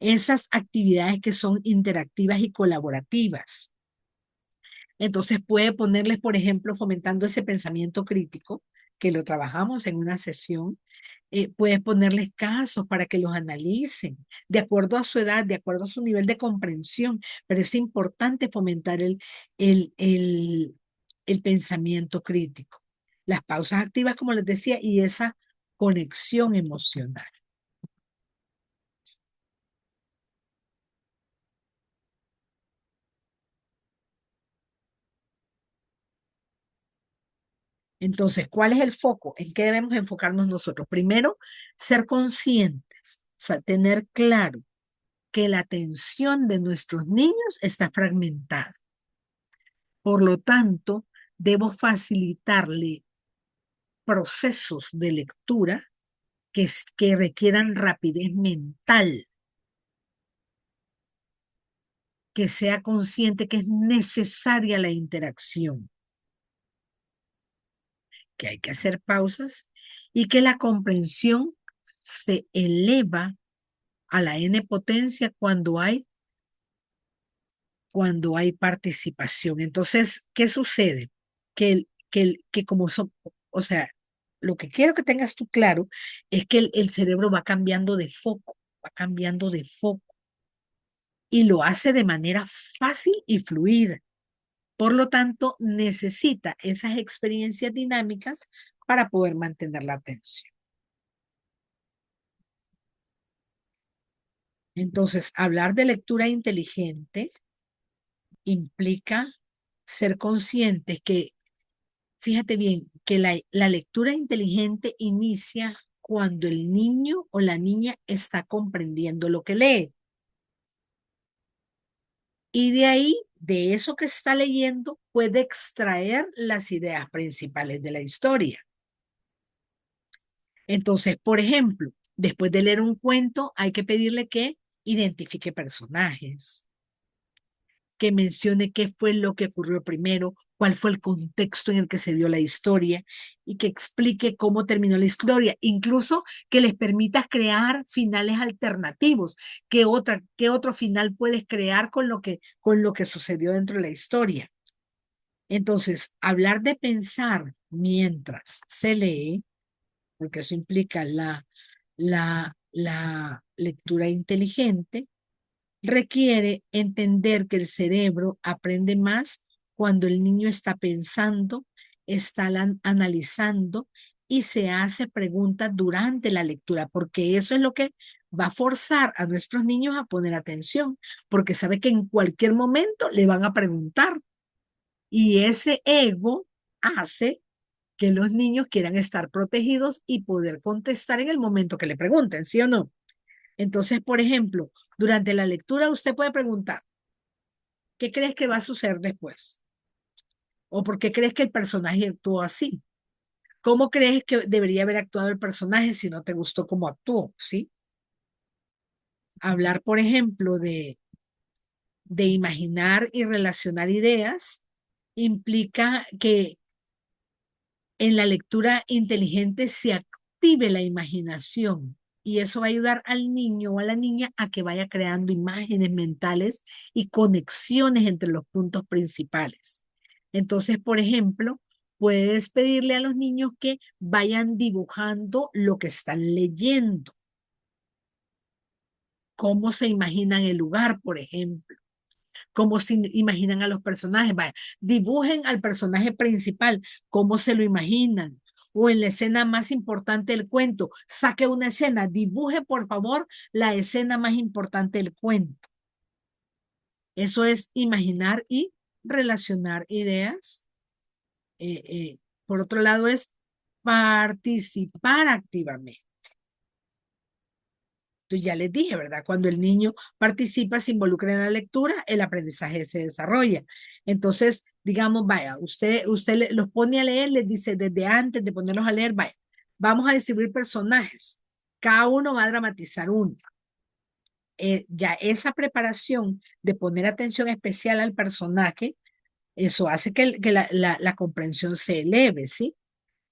Esas actividades que son interactivas y colaborativas. Entonces puede ponerles, por ejemplo, fomentando ese pensamiento crítico, que lo trabajamos en una sesión. Puedes ponerles casos para que los analicen de acuerdo a su edad, de acuerdo a su nivel de comprensión, pero es importante fomentar el, el, el pensamiento crítico. Las pausas activas, como les decía, y esa conexión emocional. Entonces, ¿cuál es el foco? ¿En qué debemos enfocarnos nosotros? Primero, ser conscientes, tener claro que la atención de nuestros niños está fragmentada. Por lo tanto, debo facilitarle procesos de lectura que requieran rapidez mental, que sea consciente que es necesaria la interacción, que hay que hacer pausas y que la comprensión se eleva a la n potencia cuando hay participación. Entonces, ¿qué sucede? Que como son, o sea, lo que quiero que tengas tú claro es que el cerebro va cambiando de foco, va cambiando de foco y lo hace de manera fácil y fluida. Por lo tanto, necesita esas experiencias dinámicas para poder mantener la atención. Entonces, hablar de lectura inteligente implica ser consciente que, fíjate bien, que la lectura inteligente inicia cuando el niño o la niña está comprendiendo lo que lee. Y de ahí, de eso que está leyendo, puede extraer las ideas principales de la historia. Entonces, por ejemplo, después de leer un cuento, hay que pedirle que identifique personajes, que mencione qué fue lo que ocurrió primero, cuál fue el contexto en el que se dio la historia y que explique cómo terminó la historia, incluso que les permitas crear finales alternativos, qué otro final puedes crear con lo que sucedió dentro de la historia. Entonces, hablar de pensar mientras se lee, porque eso implica la lectura inteligente, requiere entender que el cerebro aprende más cuando el niño está pensando, está analizando y se hace preguntas durante la lectura, porque eso es lo que va a forzar a nuestros niños a poner atención, porque sabe que en cualquier momento le van a preguntar. Y ese ego hace que los niños quieran estar protegidos y poder contestar en el momento que le pregunten, ¿sí o no? Entonces, por ejemplo, durante la lectura usted puede preguntar, ¿qué crees que va a suceder después? ¿O por qué crees que el personaje actuó así? ¿Cómo crees que debería haber actuado el personaje si no te gustó cómo actuó? ¿Sí? Hablar, por ejemplo, de imaginar y relacionar ideas implica que en la lectura inteligente se active la imaginación y eso va a ayudar al niño o a la niña a que vaya creando imágenes mentales y conexiones entre los puntos principales. Entonces, por ejemplo, puedes pedirle a los niños que vayan dibujando lo que están leyendo, cómo se imaginan el lugar, por ejemplo, cómo se imaginan a los personajes. Vaya, dibujen al personaje principal, cómo se lo imaginan. O en la escena más importante del cuento, saque una escena, dibuje por favor la escena más importante del cuento. Eso es imaginar y relacionar ideas. Por otro lado es participar activamente. Entonces ya les dije, ¿verdad? Cuando el niño participa, se involucra en la lectura, el aprendizaje se desarrolla. Entonces, digamos, vaya, los pone a leer, les dice desde antes de ponerlos a leer, vaya, vamos a distribuir personajes. Cada uno va a dramatizar uno. Ya esa preparación de poner atención especial al personaje, eso hace que la comprensión se eleve, ¿sí?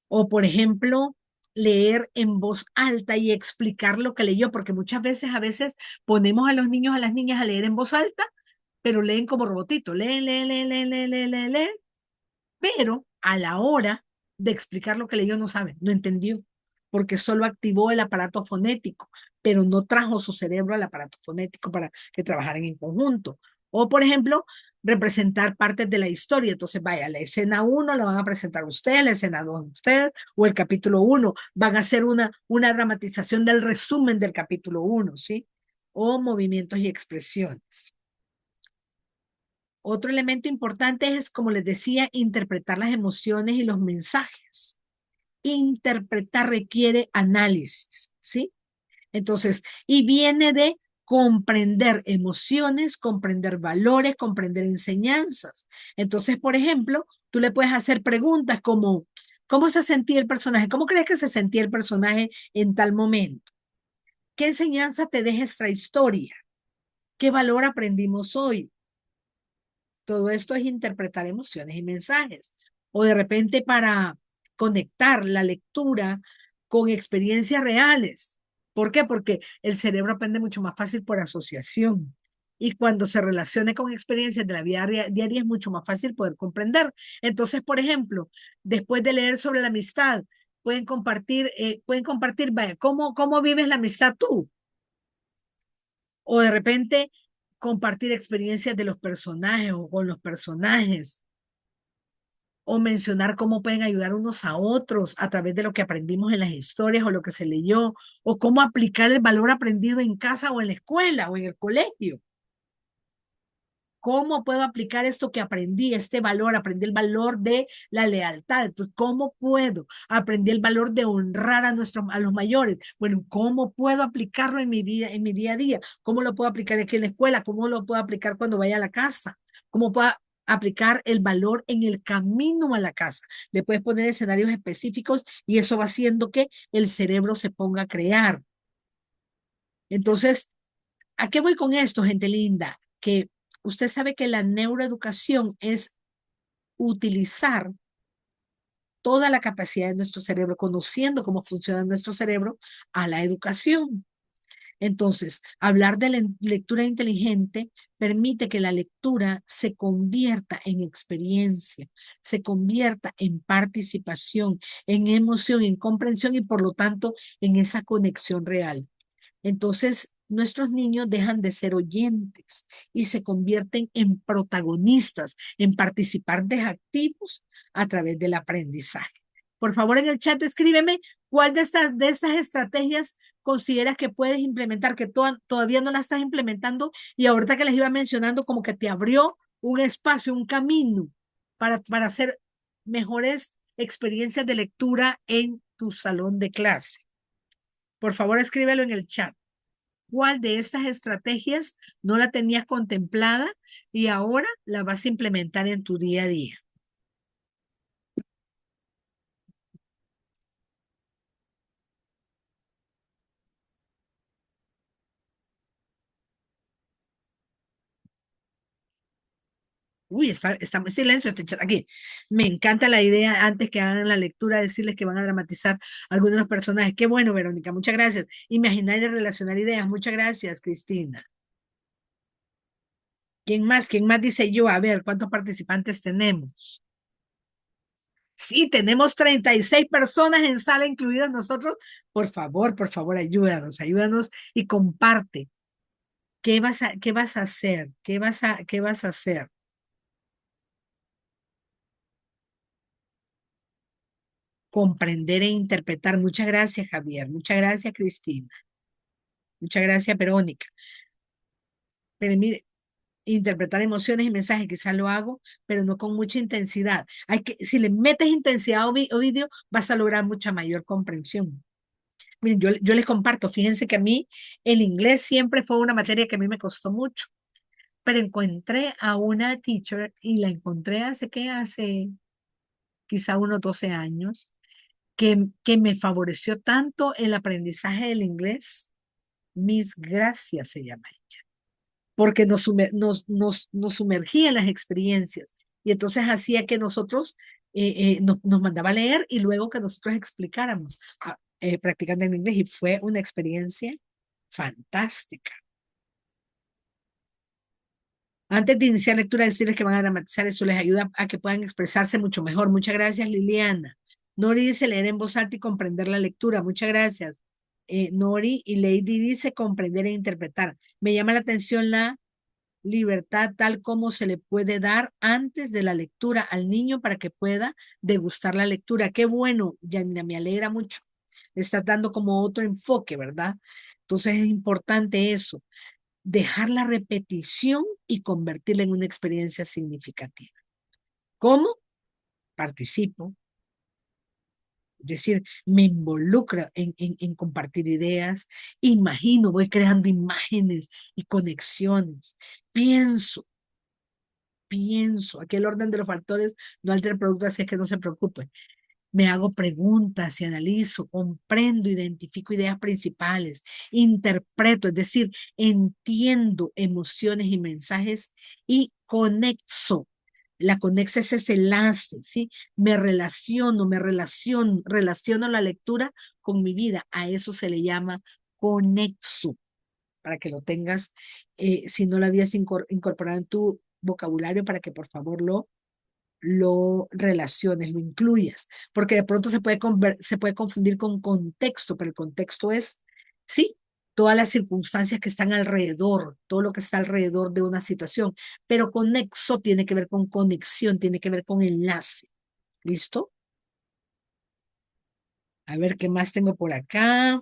O, por ejemplo, leer en voz alta y explicar lo que leyó, porque muchas veces, a veces ponemos a los niños, a las niñas a leer en voz alta, pero leen como robotito, leen, leen, leen, leen, leen, leen, leen, leen, pero a la hora de explicar lo que leyó no sabe, no entendió, porque solo activó el aparato fonético, pero no trajo su cerebro al aparato fonético para que trabajaran en conjunto. O, por ejemplo, representar partes de la historia. Entonces, vaya, la escena 1 la van a presentar ustedes, la escena 2 ustedes, o el capítulo 1. Van a hacer una dramatización del resumen del capítulo 1, ¿sí? O movimientos y expresiones. Otro elemento importante es, como les decía, interpretar las emociones y los mensajes. Interpretar requiere análisis, ¿sí? Entonces, y viene de comprender emociones, comprender valores, comprender enseñanzas. Entonces, por ejemplo, tú le puedes hacer preguntas como, ¿cómo se sentía el personaje? ¿Cómo crees que se sentía el personaje en tal momento? ¿Qué enseñanza te deja esta historia? ¿Qué valor aprendimos hoy? Todo esto es interpretar emociones y mensajes. O de repente para conectar la lectura con experiencias reales. ¿Por qué? Porque el cerebro aprende mucho más fácil por asociación. Y cuando se relacione con experiencias de la vida diaria es mucho más fácil poder comprender. Entonces, por ejemplo, después de leer sobre la amistad, pueden compartir, vaya, ¿cómo vives la amistad tú? O de repente compartir experiencias de los personajes o con los personajes, o mencionar cómo pueden ayudar unos a otros a través de lo que aprendimos en las historias o lo que se leyó, o cómo aplicar el valor aprendido en casa o en la escuela o en el colegio. ¿Cómo puedo aplicar esto que aprendí, este valor? Aprendí el valor de la lealtad. Entonces, ¿cómo puedo? Aprendí el valor de honrar a los mayores. Bueno, ¿cómo puedo aplicarlo en mi vida, en mi día a día? ¿Cómo lo puedo aplicar aquí en la escuela? ¿Cómo lo puedo aplicar cuando vaya a la casa? ¿Cómo puedo aplicar el valor en el camino a la casa? Le puedes poner escenarios específicos y eso va haciendo que el cerebro se ponga a crear. Entonces, ¿a qué voy con esto, gente linda? Que usted sabe que la neuroeducación es utilizar toda la capacidad de nuestro cerebro, conociendo cómo funciona nuestro cerebro, a la educación. Entonces, hablar de la lectura inteligente permite que la lectura se convierta en experiencia, se convierta en participación, en emoción, en comprensión y por lo tanto en esa conexión real. Entonces, nuestros niños dejan de ser oyentes y se convierten en protagonistas, en participantes activos a través del aprendizaje. Por favor, en el chat escríbeme cuál de estas estrategias consideras que puedes implementar, que todavía no las estás implementando y ahorita que les iba mencionando como que te abrió un espacio, un camino para hacer mejores experiencias de lectura en tu salón de clase. Por favor, escríbelo en el chat. ¿Cuál de estas estrategias no la tenías contemplada y ahora la vas a implementar en tu día a día? Uy, está en silencio este chat aquí. Me encanta la idea, antes que hagan la lectura, decirles que van a dramatizar algunos de los personajes. Qué bueno, Verónica, muchas gracias. Imaginar y relacionar ideas. Muchas gracias, Cristina. ¿Quién más? ¿Quién más dice yo? A ver, ¿cuántos participantes tenemos? Sí, tenemos 36 personas en sala, incluidas nosotros. Por favor, ayúdanos, ayúdanos y comparte. ¿Qué vas a hacer? ¿Qué vas a hacer? Comprender e interpretar. Muchas gracias, Javier. Muchas gracias, Cristina. Muchas gracias, Verónica. Pero mire, interpretar emociones y mensajes, quizás lo hago, pero no con mucha intensidad. Si le metes intensidad a Ovidio, vas a lograr mucha mayor comprensión. Miren, yo les comparto, fíjense que a mí el inglés siempre fue una materia que a mí me costó mucho, pero encontré a una teacher y la encontré hace quizá unos 12 años, que me favoreció tanto el aprendizaje del inglés. Miss Gracia se llama ella, porque nos sumergía en las experiencias y entonces hacía que nosotros nos mandaba a leer y luego que nosotros explicáramos practicando en inglés y fue una experiencia fantástica. Antes de iniciar lectura, decirles que van a dramatizar, eso les ayuda a que puedan expresarse mucho mejor. Muchas gracias, Liliana. Nori dice leer en voz alta y comprender la lectura. Muchas gracias, Nori. Y Lady dice comprender e interpretar. Me llama la atención la libertad tal como se le puede dar antes de la lectura al niño para que pueda degustar la lectura. Qué bueno, Yanina, me alegra mucho. Le estás dando como otro enfoque, ¿verdad? Entonces es importante eso, dejar la repetición y convertirla en una experiencia significativa. ¿Cómo? Participo. Es decir, me involucro en compartir ideas, imagino, voy creando imágenes y conexiones, pienso, aquí el orden de los factores no altera el producto, así es que no se preocupen. Me hago preguntas y analizo, comprendo, identifico ideas principales, interpreto, es decir, entiendo emociones y mensajes y conexo. La conexa es ese enlace, ¿sí? Relaciono la lectura con mi vida. A eso se le llama conexo, para que lo tengas, si no lo habías incorporado en tu vocabulario, para que por favor lo relaciones, lo incluyas, porque de pronto se puede confundir con contexto, pero el contexto es, sí, todas las circunstancias que están alrededor, todo lo que está alrededor de una situación, pero conexo tiene que ver con conexión, tiene que ver con enlace. ¿Listo? A ver qué más tengo por acá.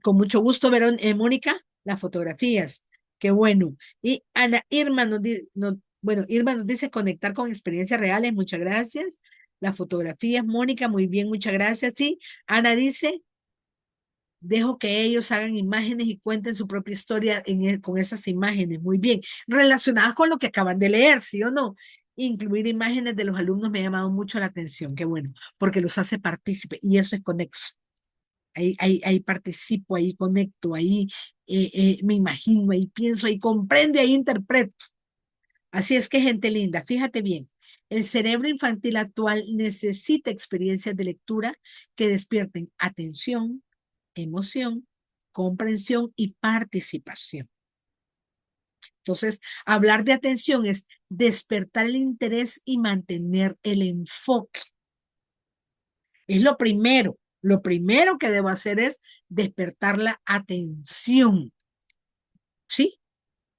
Con mucho gusto, Mónica, las fotografías. Qué bueno. Y Ana Irma Irma nos dice conectar con experiencias reales. Muchas gracias. Las fotografías, Mónica, muy bien, muchas gracias. Sí, Ana dice, dejo que ellos hagan imágenes y cuenten su propia historia con esas imágenes. Muy bien. Relacionadas con lo que acaban de leer, ¿sí o no? Incluir imágenes de los alumnos me ha llamado mucho la atención. Qué bueno, porque los hace partícipe y eso es conexo. Ahí participo, ahí conecto, ahí me imagino, ahí pienso, ahí comprendo, ahí interpreto. Así es que, gente linda, fíjate bien, el cerebro infantil actual necesita experiencias de lectura que despierten atención, emoción, comprensión y participación. Entonces, hablar de atención es despertar el interés y mantener el enfoque. Es lo primero. Lo primero que debo hacer es despertar la atención. ¿Sí?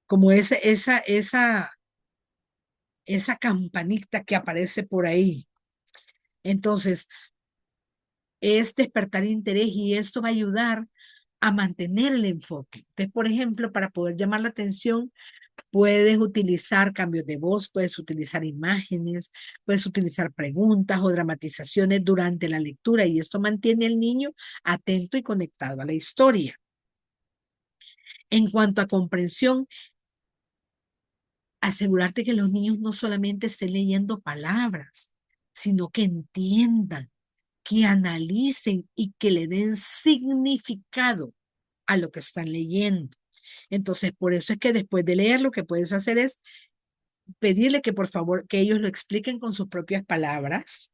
Como esa campanita que aparece por ahí. Entonces, es despertar interés y esto va a ayudar a mantener el enfoque. Entonces, por ejemplo, para poder llamar la atención, puedes utilizar cambios de voz, puedes utilizar imágenes, puedes utilizar preguntas o dramatizaciones durante la lectura y esto mantiene al niño atento y conectado a la historia. En cuanto a comprensión, asegurarte que los niños no solamente estén leyendo palabras, sino que entiendan, que analicen y que le den significado a lo que están leyendo. Entonces, por eso es que después de leer, lo que puedes hacer es pedirle que por favor, que ellos lo expliquen con sus propias palabras.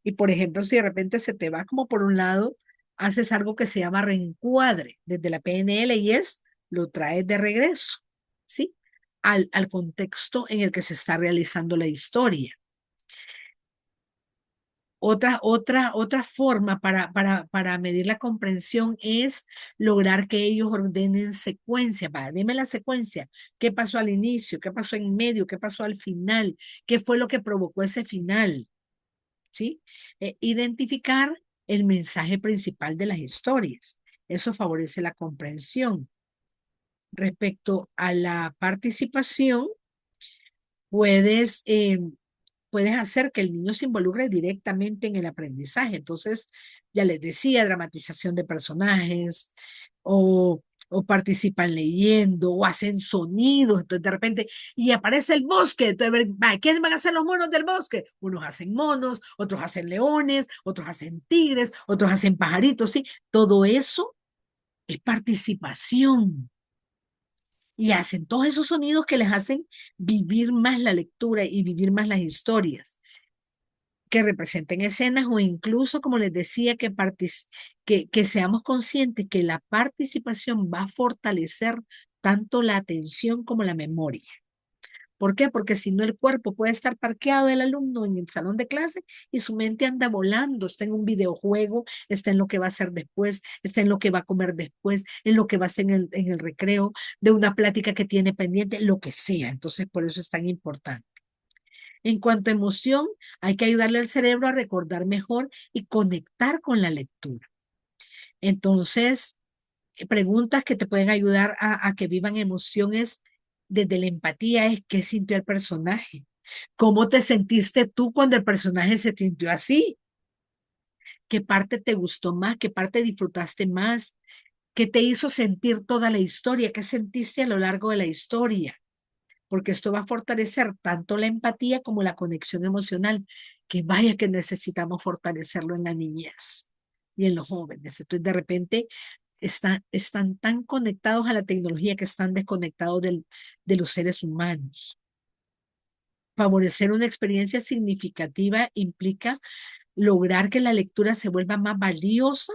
Y por ejemplo, si de repente se te va como por un lado, haces algo que se llama reencuadre desde la PNL y lo traes de regreso, ¿sí? Al contexto en el que se está realizando la historia. Otra forma para medir la comprensión es lograr que ellos ordenen secuencia. Dime la secuencia. ¿Qué pasó al inicio? ¿Qué pasó en medio? ¿Qué pasó al final? ¿Qué fue lo que provocó ese final? ¿Sí? Identificar el mensaje principal de las historias. Eso favorece la comprensión. Respecto a la participación, puedes hacer que el niño se involucre directamente en el aprendizaje. Entonces, Ya les decía, dramatización de personajes, o participan leyendo, o hacen sonidos, entonces de repente, y aparece el bosque, entonces, ¿quiénes van a ser los monos del bosque? Unos hacen monos, otros hacen leones, otros hacen tigres, otros hacen pajaritos, ¿sí? Todo eso es participación. Y hacen todos esos sonidos que les hacen vivir más la lectura y vivir más las historias, que representen escenas o incluso, como les decía, que seamos conscientes que la participación va a fortalecer tanto la atención como la memoria. ¿Por qué? Porque si no, el cuerpo puede estar parqueado del alumno en el salón de clase y su mente anda volando, está en un videojuego, está en lo que va a hacer después, está en lo que va a comer después, en lo que va a hacer en el recreo, de una plática que tiene pendiente, lo que sea. Entonces, por eso es tan importante. En cuanto a emoción, hay que ayudarle al cerebro a recordar mejor y conectar con la lectura. Entonces, preguntas que te pueden ayudar a que vivan emociones desde la empatía es: ¿qué sintió el personaje? ¿Cómo te sentiste tú cuando el personaje se sintió así? ¿Qué parte te gustó más? ¿Qué parte disfrutaste más? ¿Qué te hizo sentir toda la historia? ¿Qué sentiste a lo largo de la historia? Porque esto va a fortalecer tanto la empatía como la conexión emocional, que vaya que necesitamos fortalecerlo en la niñez y en los jóvenes. Entonces, de repente, están tan conectados a la tecnología que están desconectados de los seres humanos. Favorecer una experiencia significativa implica lograr que la lectura se vuelva más valiosa.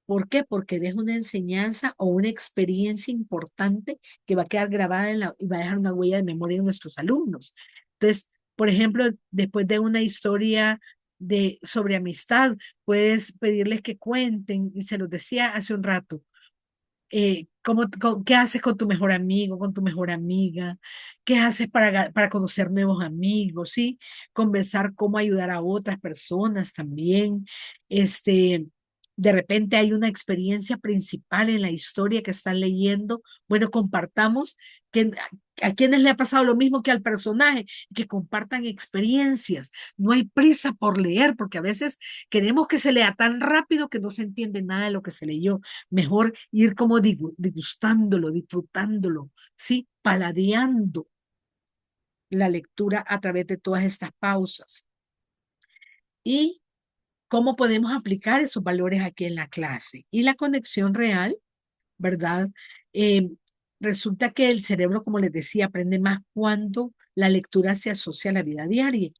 ¿Por qué? Porque deja una enseñanza o una experiencia importante que va a quedar grabada y va a dejar una huella de memoria en nuestros alumnos. Entonces, por ejemplo, después de una historia sobre amistad, puedes pedirles que cuenten, y se los decía hace un rato, ¿qué haces con tu mejor amigo, con tu mejor amiga? ¿Qué haces para conocer nuevos amigos? ¿Sí? Conversar cómo ayudar a otras personas también. De repente hay una experiencia principal en la historia que están leyendo. Bueno, compartamos que a quienes le ha pasado lo mismo que al personaje, que compartan experiencias. No hay prisa por leer, porque a veces queremos que se lea tan rápido que no se entiende nada de lo que se leyó. Mejor ir como degustándolo, disfrutándolo, ¿sí? Paladeando la lectura a través de todas estas pausas. Y cómo podemos aplicar esos valores aquí en la clase. Y la conexión real, ¿verdad? Eh, Resulta que el cerebro, como les decía, aprende más cuando la lectura se asocia a la vida diaria.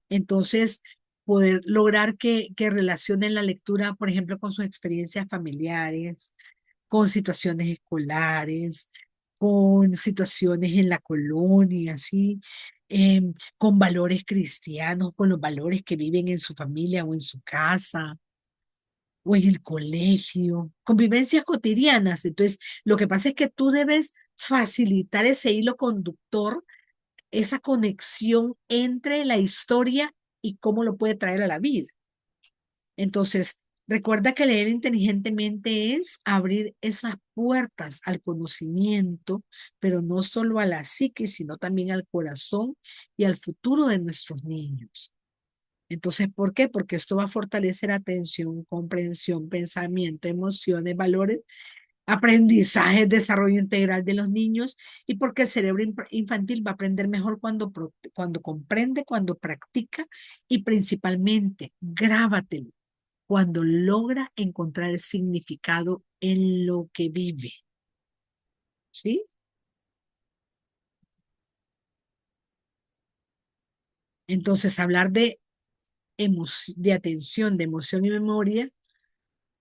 Entonces, poder lograr que relacionen la lectura, por ejemplo, con sus experiencias familiares, con situaciones escolares, con situaciones en la colonia, ¿sí? Con valores cristianos, con los valores que viven en su familia o en su casa o en el colegio, convivencias cotidianas. Entonces, lo que pasa es que tú debes facilitar ese hilo conductor, esa conexión entre la historia y cómo lo puede traer a la vida. Entonces, recuerda que leer inteligentemente es abrir esas puertas al conocimiento, pero no solo a la psique, sino también al corazón y al futuro de nuestros niños. Entonces, ¿por qué? Porque esto va a fortalecer atención, comprensión, pensamiento, emociones, valores, aprendizaje, desarrollo integral de los niños, y porque el cerebro infantil va a aprender mejor cuando comprende, cuando practica, y principalmente, grábatelo, cuando logra encontrar el significado en lo que vive. ¿Sí? Entonces, hablar de atención, de emoción y memoria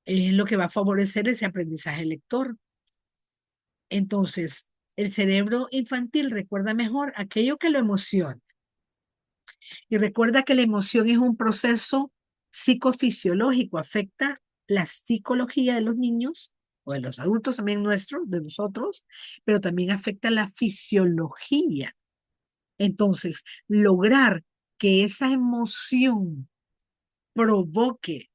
es lo que va a favorecer ese aprendizaje lector. Entonces, el cerebro infantil recuerda mejor aquello que lo emociona. Y recuerda que la emoción es un proceso psicofisiológico, afecta la psicología de los niños o de los adultos también nuestros, de nosotros, pero también afecta la fisiología. Entonces, lograr que esa emoción provoque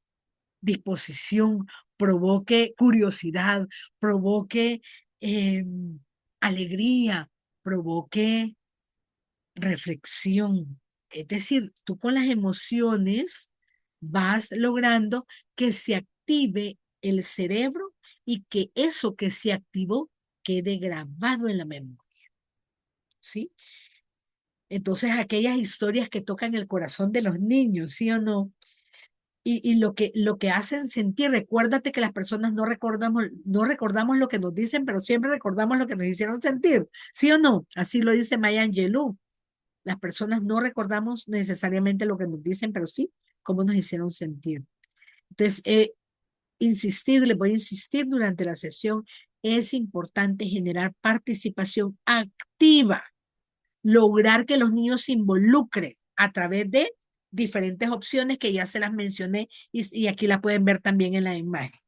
disposición, provoque curiosidad, provoque eh, alegría, provoque reflexión. Es decir, tú con las emociones vas logrando que se active el cerebro y que eso que se activó quede grabado en la memoria. ¿Sí? Entonces, aquellas historias que tocan el corazón de los niños, ¿sí o no? Y lo que hacen sentir, recuérdate que las personas no recordamos lo que nos dicen, pero siempre recordamos lo que nos hicieron sentir, ¿sí o no? Así lo dice Maya Angelou. Las personas no recordamos necesariamente lo que nos dicen, pero sí cómo nos hicieron sentir. Entonces, he insistido, les voy a insistir durante la sesión, es importante generar participación activa, lograr que los niños se involucren a través de diferentes opciones que ya se las mencioné y aquí la pueden ver también en la imagen.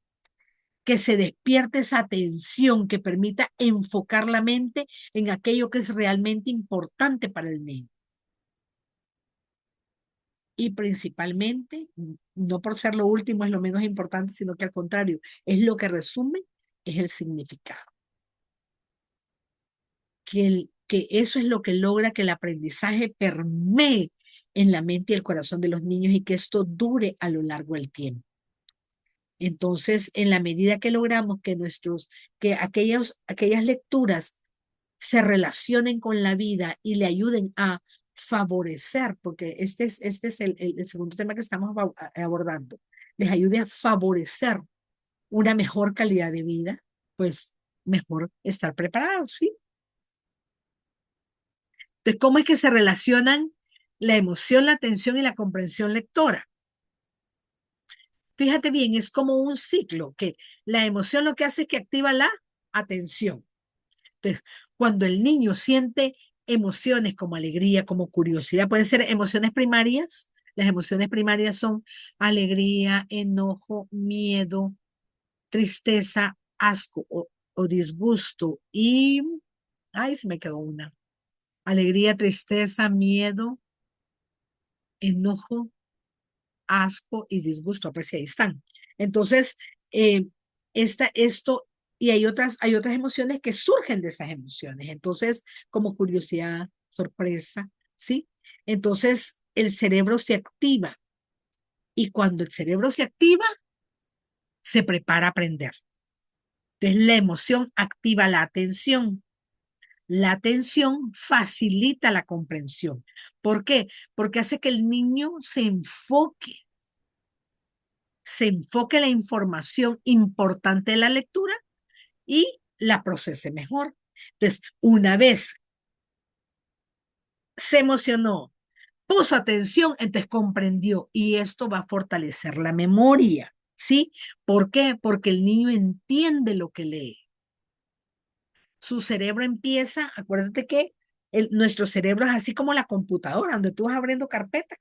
Que se despierte esa atención que permita enfocar la mente en aquello que es realmente importante para el niño. Y principalmente, no por ser lo último es lo menos importante, sino que al contrario, es lo que resume, es el significado. Que eso es lo que logra que el aprendizaje permee en la mente y el corazón de los niños y que esto dure a lo largo del tiempo. Entonces, en la medida que logramos que aquellas lecturas se relacionen con la vida y le ayuden a favorecer, porque este es el segundo tema que estamos abordando, les ayude a favorecer una mejor calidad de vida, pues mejor estar preparados, ¿sí? Entonces, ¿cómo es que se relacionan la emoción, la atención y la comprensión lectora? Fíjate bien, es como un ciclo, que la emoción lo que hace es que activa la atención. Entonces, cuando el niño siente emociones como alegría, como curiosidad, pueden ser emociones primarias. Las emociones primarias son alegría, enojo, miedo, tristeza, asco o disgusto. Y, ay, se me quedó una. Alegría, tristeza, miedo, enojo, asco y disgusto. Pues ahí están. Entonces, eh, esto, y hay otras emociones que surgen de esas emociones. Entonces, como curiosidad, sorpresa, ¿sí? Entonces, el cerebro se activa y cuando el cerebro se activa, se prepara a aprender. Entonces, la emoción activa la atención. La atención facilita la comprensión. ¿Por qué? Porque hace que el niño se enfoque la información importante de la lectura y la procese mejor. Entonces, una vez se emocionó, puso atención, entonces comprendió y esto va a fortalecer la memoria, ¿sí? ¿Por qué? Porque el niño entiende lo que lee. Su cerebro empieza, acuérdate que nuestro cerebro es así como la computadora, donde tú vas abriendo carpetas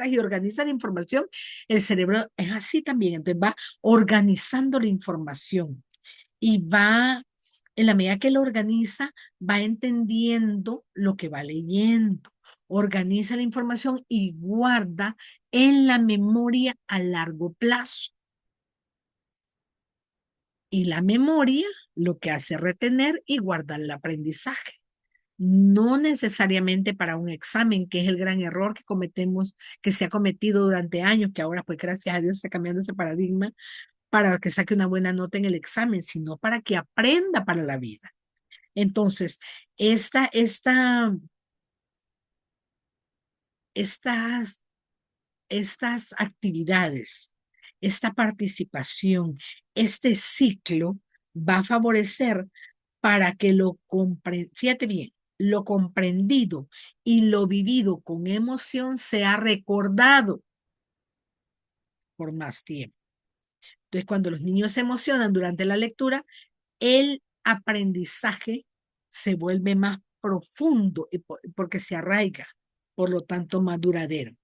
y organiza la información. El cerebro es así también, entonces va organizando la información y va, en la medida que lo organiza, va entendiendo lo que va leyendo, organiza la información y guarda en la memoria a largo plazo. Y la memoria lo que hace es retener y guardar el aprendizaje. No necesariamente para un examen, que es el gran error que cometemos, que se ha cometido durante años, que ahora pues gracias a Dios está cambiando ese paradigma, para que saque una buena nota en el examen, sino para que aprenda para la vida. Entonces, estas, estas actividades, esta participación, este ciclo va a favorecer para que fíjate bien, lo comprendido y lo vivido con emoción sea recordado por más tiempo. Entonces, cuando los niños se emocionan durante la lectura, el aprendizaje se vuelve más profundo porque se arraiga, por lo tanto más duradero.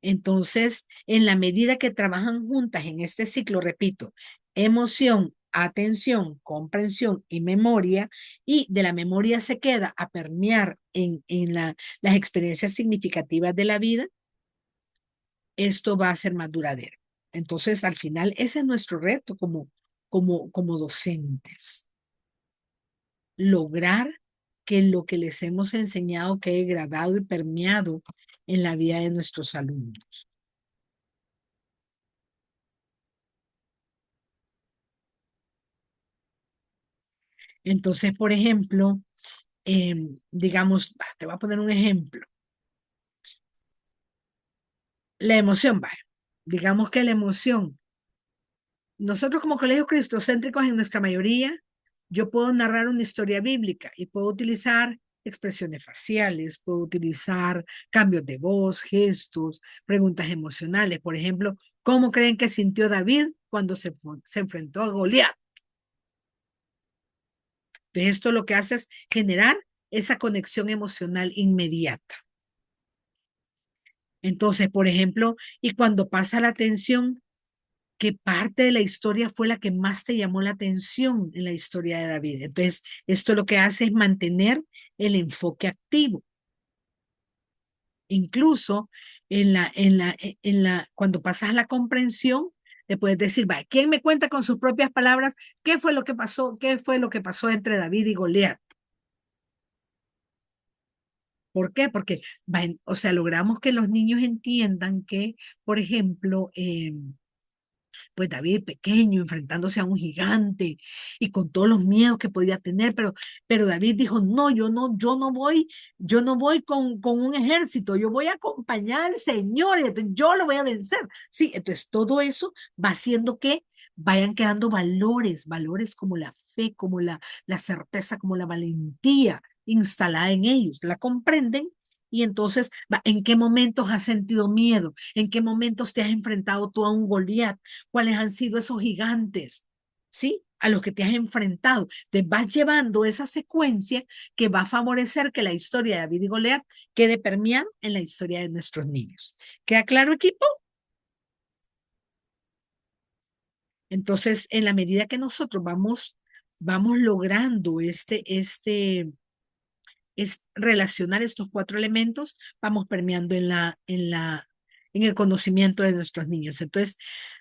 Entonces, en la medida que trabajan juntas en este ciclo, repito, emoción, atención, comprensión y memoria, y de la memoria se queda a permear en las experiencias significativas de la vida, esto va a ser más duradero. Entonces, al final, ese es nuestro reto como docentes. Lograr que lo que les hemos enseñado quede grabado y permeado en la vida de nuestros alumnos. Entonces, por ejemplo, digamos, te voy a poner un ejemplo. La emoción, va. Digamos que la emoción. Nosotros como colegios cristocéntricos en nuestra mayoría, yo puedo narrar una historia bíblica y puedo utilizar expresiones faciales, puedo utilizar cambios de voz, gestos, preguntas emocionales. Por ejemplo, ¿cómo creen que sintió David cuando se enfrentó a Goliat? Entonces, esto lo que hace es generar esa conexión emocional inmediata. Entonces, por ejemplo, y cuando pasa la tensión, ¿qué parte de la historia fue la que más te llamó la atención en la historia de David? Entonces, esto lo que hace es mantener el enfoque activo. Incluso cuando pasas la comprensión, te puedes decir, va, ¿quién me cuenta con sus propias palabras qué fue lo que pasó? ¿Qué fue lo que pasó entre David y Goliat? ¿Por qué? Porque, o sea, logramos que los niños entiendan que, por ejemplo, pues David pequeño, enfrentándose a un gigante y con todos los miedos que podía tener, pero David dijo, no, yo no voy con un ejército, yo voy a acompañar al Señor, y entonces yo lo voy a vencer. Sí, entonces todo eso va haciendo que vayan quedando valores como la fe, como la certeza, como la valentía instalada en ellos, la comprenden y entonces, ¿en qué momentos has sentido miedo? ¿En qué momentos te has enfrentado tú a un Goliat? ¿Cuáles han sido esos gigantes? ¿Sí? A los que te has enfrentado. Te vas llevando esa secuencia que va a favorecer que la historia de David y Goliat quede permeada en la historia de nuestros niños. ¿Queda claro, equipo? Entonces, en la medida que nosotros vamos logrando es relacionar estos 4 elementos, vamos permeando en el conocimiento de nuestros niños. Entonces,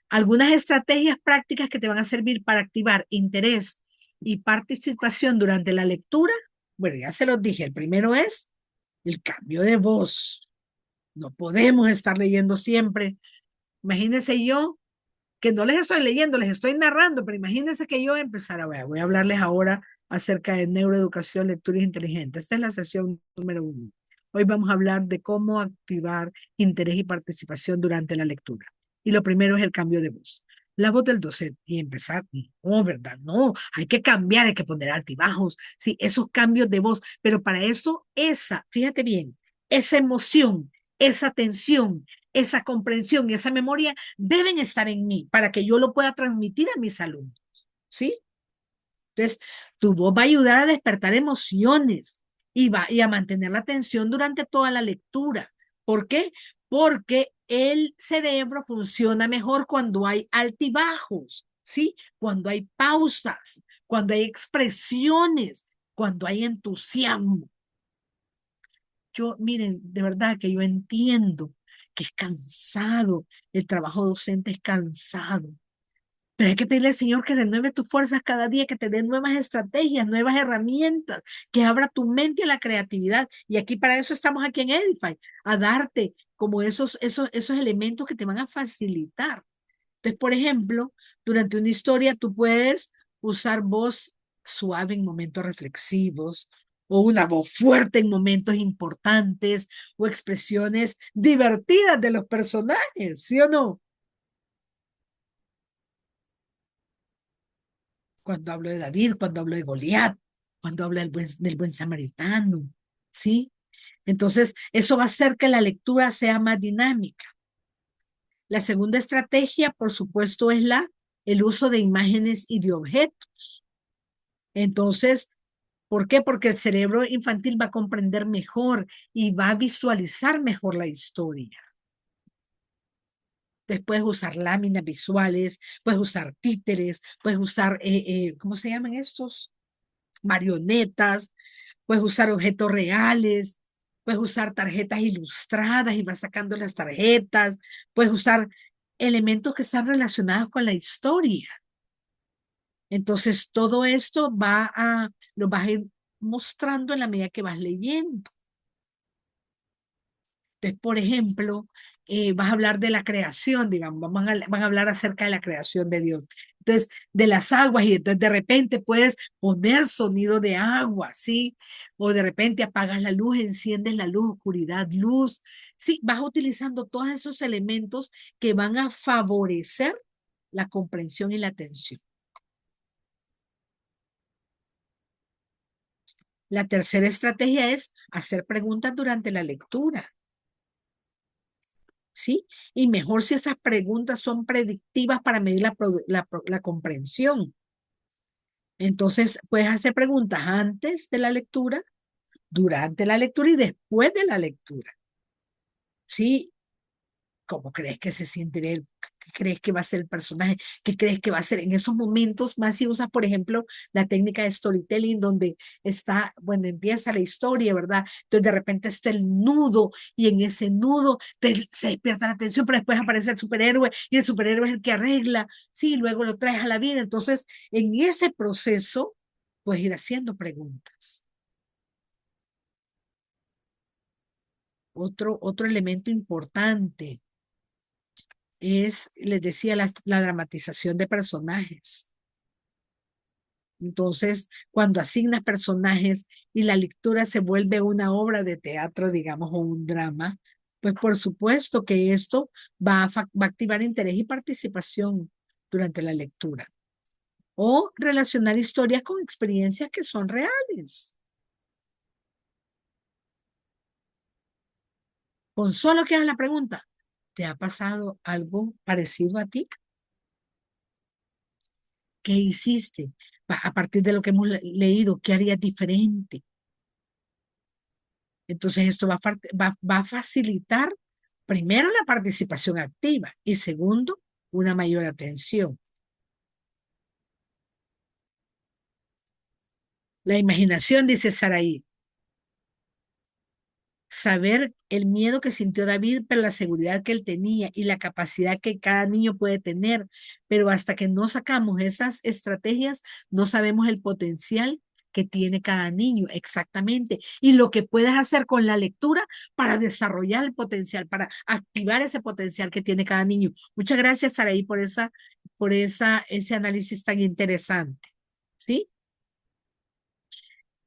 algunas estrategias prácticas que te van a servir para activar interés y participación durante la lectura, bueno, ya se los dije, el primero es el cambio de voz. No podemos estar leyendo siempre. Imagínense yo que no les estoy leyendo, les estoy narrando, pero imagínense que yo empezara, voy a hablarles ahora acerca de neuroeducación, lecturas inteligentes. Esta es la sesión número 1. Hoy vamos a hablar de cómo activar interés y participación durante la lectura. Y lo primero es el cambio de voz. La voz del docente y empezar, no, ¿verdad? No, hay que cambiar, hay que poner altibajos, sí, esos cambios de voz, pero para eso fíjate bien, esa emoción, esa tensión, esa comprensión y esa memoria deben estar en mí para que yo lo pueda transmitir a mis alumnos, ¿sí? Entonces, tu voz va a ayudar a despertar emociones y a mantener la atención durante toda la lectura. ¿Por qué? Porque el cerebro funciona mejor cuando hay altibajos, ¿sí? Cuando hay pausas, cuando hay expresiones, cuando hay entusiasmo. Miren, de verdad que yo entiendo que es cansado, el trabajo docente es cansado, pero hay que pedirle al Señor que renueve tus fuerzas cada día, que te dé nuevas estrategias, nuevas herramientas, que abra tu mente a la creatividad. Y aquí para eso estamos aquí en Edify, a darte como esos elementos que te van a facilitar. Entonces, por ejemplo, durante una historia tú puedes usar voz suave en momentos reflexivos, o una voz fuerte en momentos importantes, o expresiones divertidas de los personajes, ¿sí o no? Cuando hablo de David, cuando hablo de Goliat, cuando hablo del buen samaritano, ¿sí? Entonces, eso va a hacer que la lectura sea más dinámica. La segunda estrategia, por supuesto, es el uso de imágenes y de objetos. Entonces, ¿por qué? Porque el cerebro infantil va a comprender mejor y va a visualizar mejor la historia. Entonces puedes usar láminas visuales, puedes usar títeres, puedes usar, ¿cómo se llaman estos? Marionetas, puedes usar objetos reales, puedes usar tarjetas ilustradas y vas sacando las tarjetas, puedes usar elementos que están relacionados con la historia. Entonces, todo esto lo vas a ir mostrando en la medida que vas leyendo. Entonces, por ejemplo, vas a hablar de la creación, digamos, van a hablar acerca de la creación de Dios. Entonces, de las aguas, y entonces de repente puedes poner sonido de agua, ¿sí? O de repente apagas la luz, enciendes la luz, oscuridad, luz. Sí, vas utilizando todos esos elementos que van a favorecer la comprensión y la atención. La tercera estrategia es hacer preguntas durante la lectura. ¿Sí? Y mejor si esas preguntas son predictivas para medir la comprensión. Entonces, puedes hacer preguntas antes de la lectura, durante la lectura y después de la lectura. ¿Sí? ¿Cómo crees que se siente él? ¿Qué crees que va a ser el personaje? ¿Qué crees que va a ser en esos momentos? Más si usas, por ejemplo, la técnica de storytelling, donde está, bueno, empieza la historia, ¿verdad? Entonces de repente está el nudo, y en ese nudo se despierta la atención, pero después aparece el superhéroe, y el superhéroe es el que arregla, sí, luego lo traes a la vida. Entonces, en ese proceso, puedes ir haciendo preguntas. Otro elemento importante es, les decía, la dramatización de personajes. Entonces, cuando asignas personajes y la lectura se vuelve una obra de teatro, digamos, o un drama, pues por supuesto que esto va a activar interés y participación durante la lectura. O relacionar historias con experiencias que son reales. Con solo que hagas la pregunta, ¿te ha pasado algo parecido a ti? ¿Qué hiciste? A partir de lo que hemos leído, ¿qué harías diferente? Entonces, esto va a facilitar, primero, la participación activa y segundo, una mayor atención. La imaginación, dice Saraí. Saber el miedo que sintió David, pero la seguridad que él tenía y la capacidad que cada niño puede tener. Pero hasta que no sacamos esas estrategias, no sabemos el potencial que tiene cada niño exactamente y lo que puedes hacer con la lectura para desarrollar el potencial, para activar ese potencial que tiene cada niño. Muchas gracias, Saraí, ese análisis tan interesante. ¿Sí?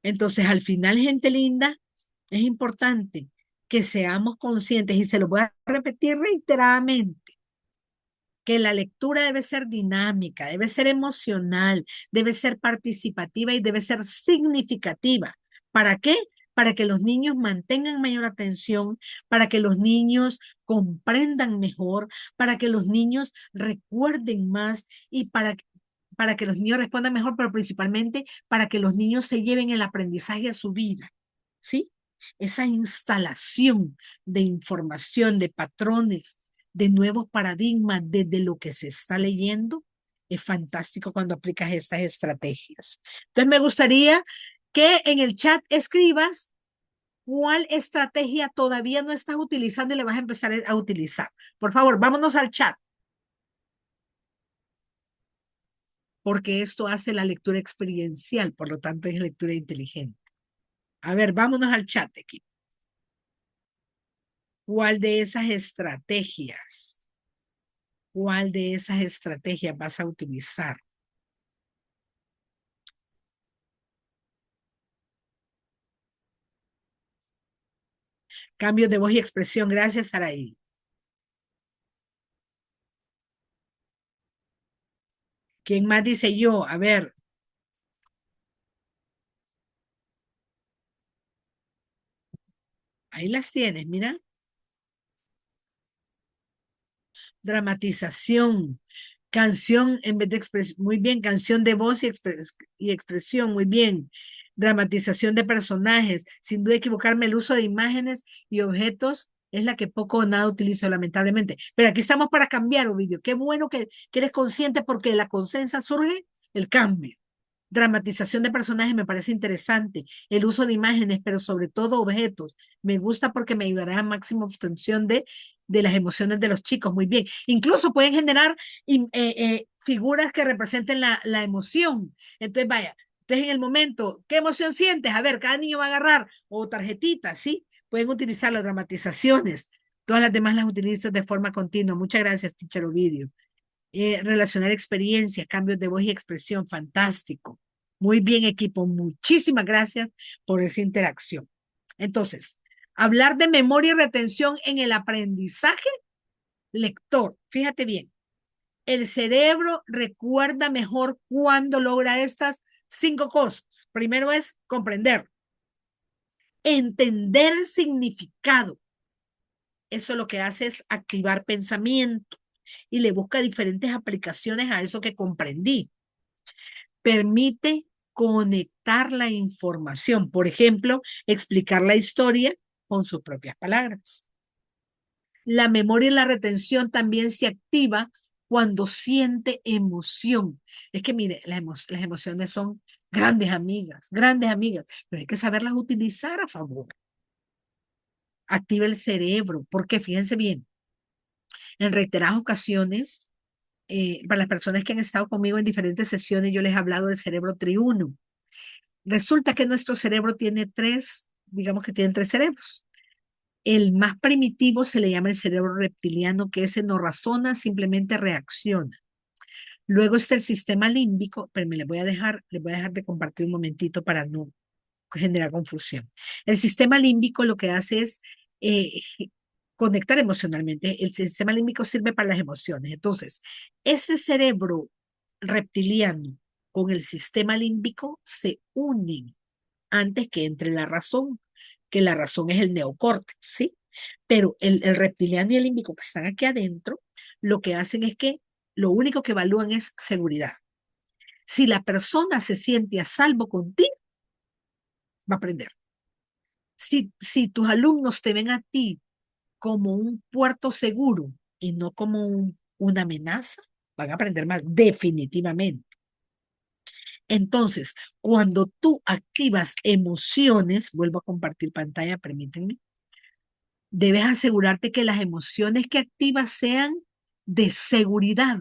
Entonces, al final, gente linda, es importante que seamos conscientes, y se lo voy a repetir reiteradamente, que la lectura debe ser dinámica, debe ser emocional, debe ser participativa y debe ser significativa. ¿Para qué? Para que los niños mantengan mayor atención, para que los niños comprendan mejor, para que los niños recuerden más y para que los niños respondan mejor, pero principalmente para que los niños se lleven el aprendizaje a su vida. ¿Sí? Esa instalación de información, de patrones, de nuevos paradigmas desde lo que se está leyendo, es fantástico cuando aplicas estas estrategias. Entonces, me gustaría que en el chat escribas cuál estrategia todavía no estás utilizando y le vas a empezar a utilizar. Por favor, vámonos al chat. Porque esto hace la lectura experiencial, por lo tanto es lectura inteligente. A ver, vámonos al chat aquí. ¿Cuál de esas estrategias? ¿Cuál de esas estrategias vas a utilizar? Cambios de voz y expresión. Gracias, Saraí. ¿Quién más dice yo? A ver. Ahí las tienes, mira. Dramatización. Canción en vez de expresión. Muy bien. Canción de voz y expresión. Muy bien. Dramatización de personajes. Sin duda equivocarme, el uso de imágenes y objetos es la que poco o nada utilizo, lamentablemente. Pero aquí estamos para cambiar, Ovidio. Qué bueno que eres consciente, porque de la conciencia surge el cambio. Dramatización de personajes me parece interesante. El uso de imágenes, pero sobre todo objetos. Me gusta porque me ayudará a máxima obtención de las emociones de los chicos. Muy bien. Incluso pueden generar figuras que representen la emoción. Entonces, vaya. Entonces, en el momento, ¿qué emoción sientes? A ver, cada niño va a agarrar o tarjetitas, ¿sí? Pueden utilizar las dramatizaciones. Todas las demás las utilizas de forma continua. Muchas gracias, teacher Ovidio. Relacionar experiencia, cambios de voz y expresión. Fantástico. Muy bien, equipo. Muchísimas gracias por esa interacción. Entonces, hablar de memoria y retención en el aprendizaje lector. Fíjate bien. El cerebro recuerda mejor cuando logra estas 5 cosas. Primero es comprender, entender el significado. Eso lo que hace es activar pensamiento y le busca diferentes aplicaciones a eso que comprendí. Permite conectar la información. Por ejemplo, explicar la historia con sus propias palabras. La memoria y la retención también se activa cuando siente emoción. Es que mire, las emociones son grandes amigas, pero hay que saberlas utilizar a favor. Activa el cerebro, porque fíjense bien, en reiteradas ocasiones, para las personas que han estado conmigo en diferentes sesiones, yo les he hablado del cerebro triuno. Resulta que nuestro cerebro tiene digamos que tiene 3 cerebros. El más primitivo se le llama el cerebro reptiliano, que ese no razona, simplemente reacciona. Luego está el sistema límbico, pero les voy a dejar de compartir un momentito para no generar confusión. El sistema límbico lo que hace es conectar emocionalmente. El sistema límbico sirve para las emociones. Entonces, ese cerebro reptiliano con el sistema límbico se unen antes que entre la razón, que la razón es el neocórtex, ¿sí? Pero el reptiliano y el límbico que están aquí adentro, lo que hacen es que lo único que evalúan es seguridad. Si la persona se siente a salvo contigo, va a aprender. Si tus alumnos te ven a ti como un puerto seguro y no como una amenaza, van a aprender más, definitivamente. Entonces, cuando tú activas emociones, vuelvo a compartir pantalla, permítanme, debes asegurarte que las emociones que activas sean de seguridad,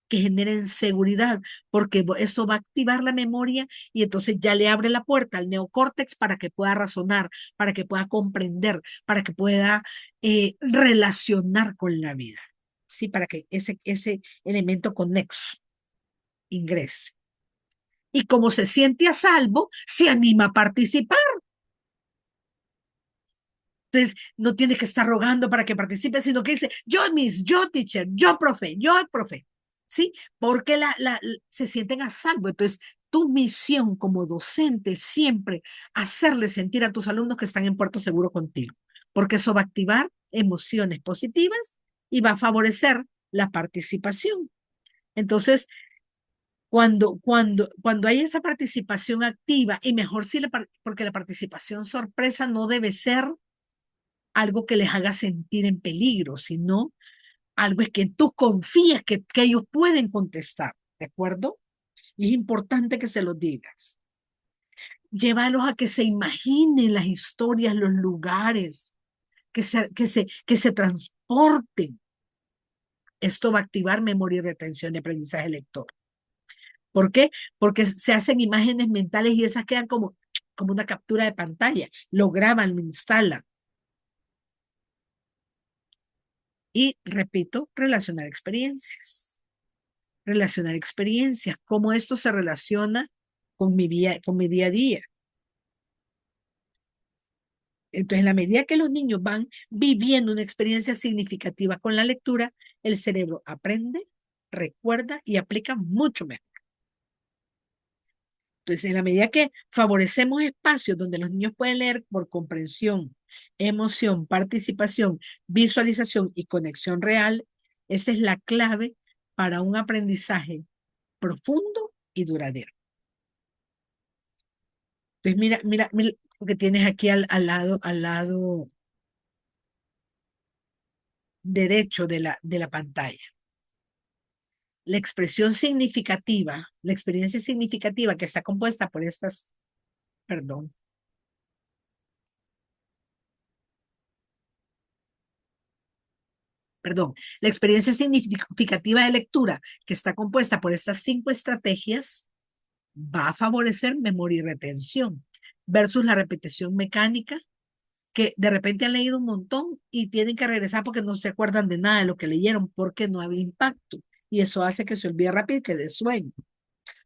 que generen seguridad, porque eso va a activar la memoria y entonces ya le abre la puerta al neocórtex para que pueda razonar, para que pueda comprender, para que pueda relacionar con la vida, ¿sí? Para que ese elemento conexo ingrese. Y como se siente a salvo, se anima a participar. Entonces, no tienes que estar rogando para que participe, sino que dice, yo miss, yo teacher, yo profe, ¿sí? Porque se sienten a salvo. Entonces, tu misión como docente es siempre hacerle sentir a tus alumnos que están en puerto seguro contigo, porque eso va a activar emociones positivas y va a favorecer la participación. Entonces, cuando hay esa participación activa, y mejor porque la participación sorpresa no debe ser algo que les haga sentir en peligro, sino algo es que tú confías que ellos pueden contestar, ¿de acuerdo? Y es importante que se los digas. Llévalos a que se imaginen las historias, los lugares, que se transporten. Esto va a activar memoria y retención de aprendizaje lector. ¿Por qué? Porque se hacen imágenes mentales y esas quedan como una captura de pantalla. Lo graban, lo instalan. Y repito, relacionar experiencias. Relacionar experiencias. Cómo esto se relaciona con mi día a día. Entonces, en la medida que los niños van viviendo una experiencia significativa con la lectura, el cerebro aprende, recuerda y aplica mucho mejor. Entonces, en la medida que favorecemos espacios donde los niños pueden leer por comprensión, emoción, participación, visualización y conexión real, esa es la clave para un aprendizaje profundo y duradero. Entonces, mira lo que tienes aquí al lado derecho de la pantalla. La expresión significativa, la experiencia significativa que está compuesta por estas, perdón. La experiencia significativa de lectura que está compuesta por estas 5 estrategias va a favorecer memoria y retención versus la repetición mecánica que de repente han leído un montón y tienen que regresar porque no se acuerdan de nada de lo que leyeron porque no había impacto. Y eso hace que se olvide rápido y que dé sueño,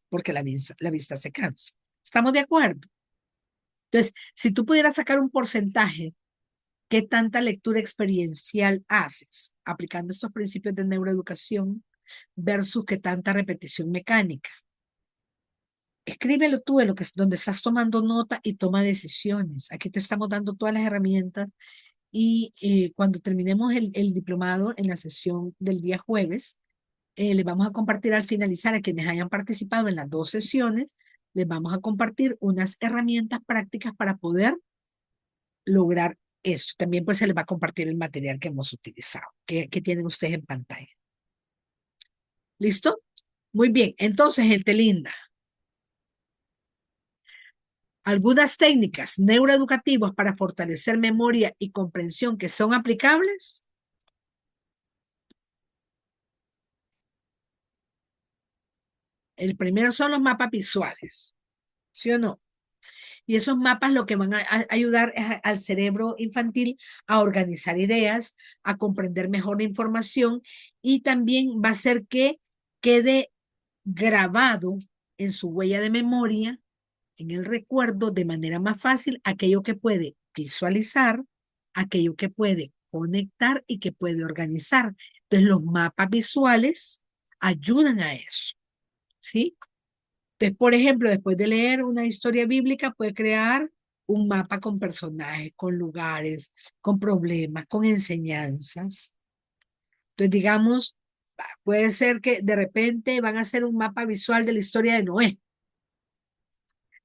porque la vista se cansa. ¿Estamos de acuerdo? Entonces, si tú pudieras sacar un porcentaje, ¿qué tanta lectura experiencial haces aplicando estos principios de neuroeducación versus qué tanta repetición mecánica? Escríbelo tú en lo que es donde estás tomando nota y toma decisiones. Aquí te estamos dando todas las herramientas y cuando terminemos el diplomado en la sesión del día jueves, les vamos a compartir al finalizar a quienes hayan participado en las 2 sesiones, les vamos a compartir unas herramientas prácticas para poder lograr esto. También pues se les va a compartir el material que hemos utilizado, que tienen ustedes en pantalla. ¿Listo? Muy bien. Entonces, gente linda, algunas técnicas neuroeducativas para fortalecer memoria y comprensión que son aplicables. El primero son los mapas visuales, ¿sí o no? Y esos mapas lo que van a ayudar es al cerebro infantil a organizar ideas, a comprender mejor la información y también va a hacer que quede grabado en su huella de memoria, en el recuerdo, de manera más fácil aquello que puede visualizar, aquello que puede conectar y que puede organizar. Entonces los mapas visuales ayudan a eso, ¿sí? Entonces, por ejemplo, después de leer una historia bíblica, puede crear un mapa con personajes, con lugares, con problemas, con enseñanzas. Entonces, digamos, puede ser que de repente van a hacer un mapa visual de la historia de Noé.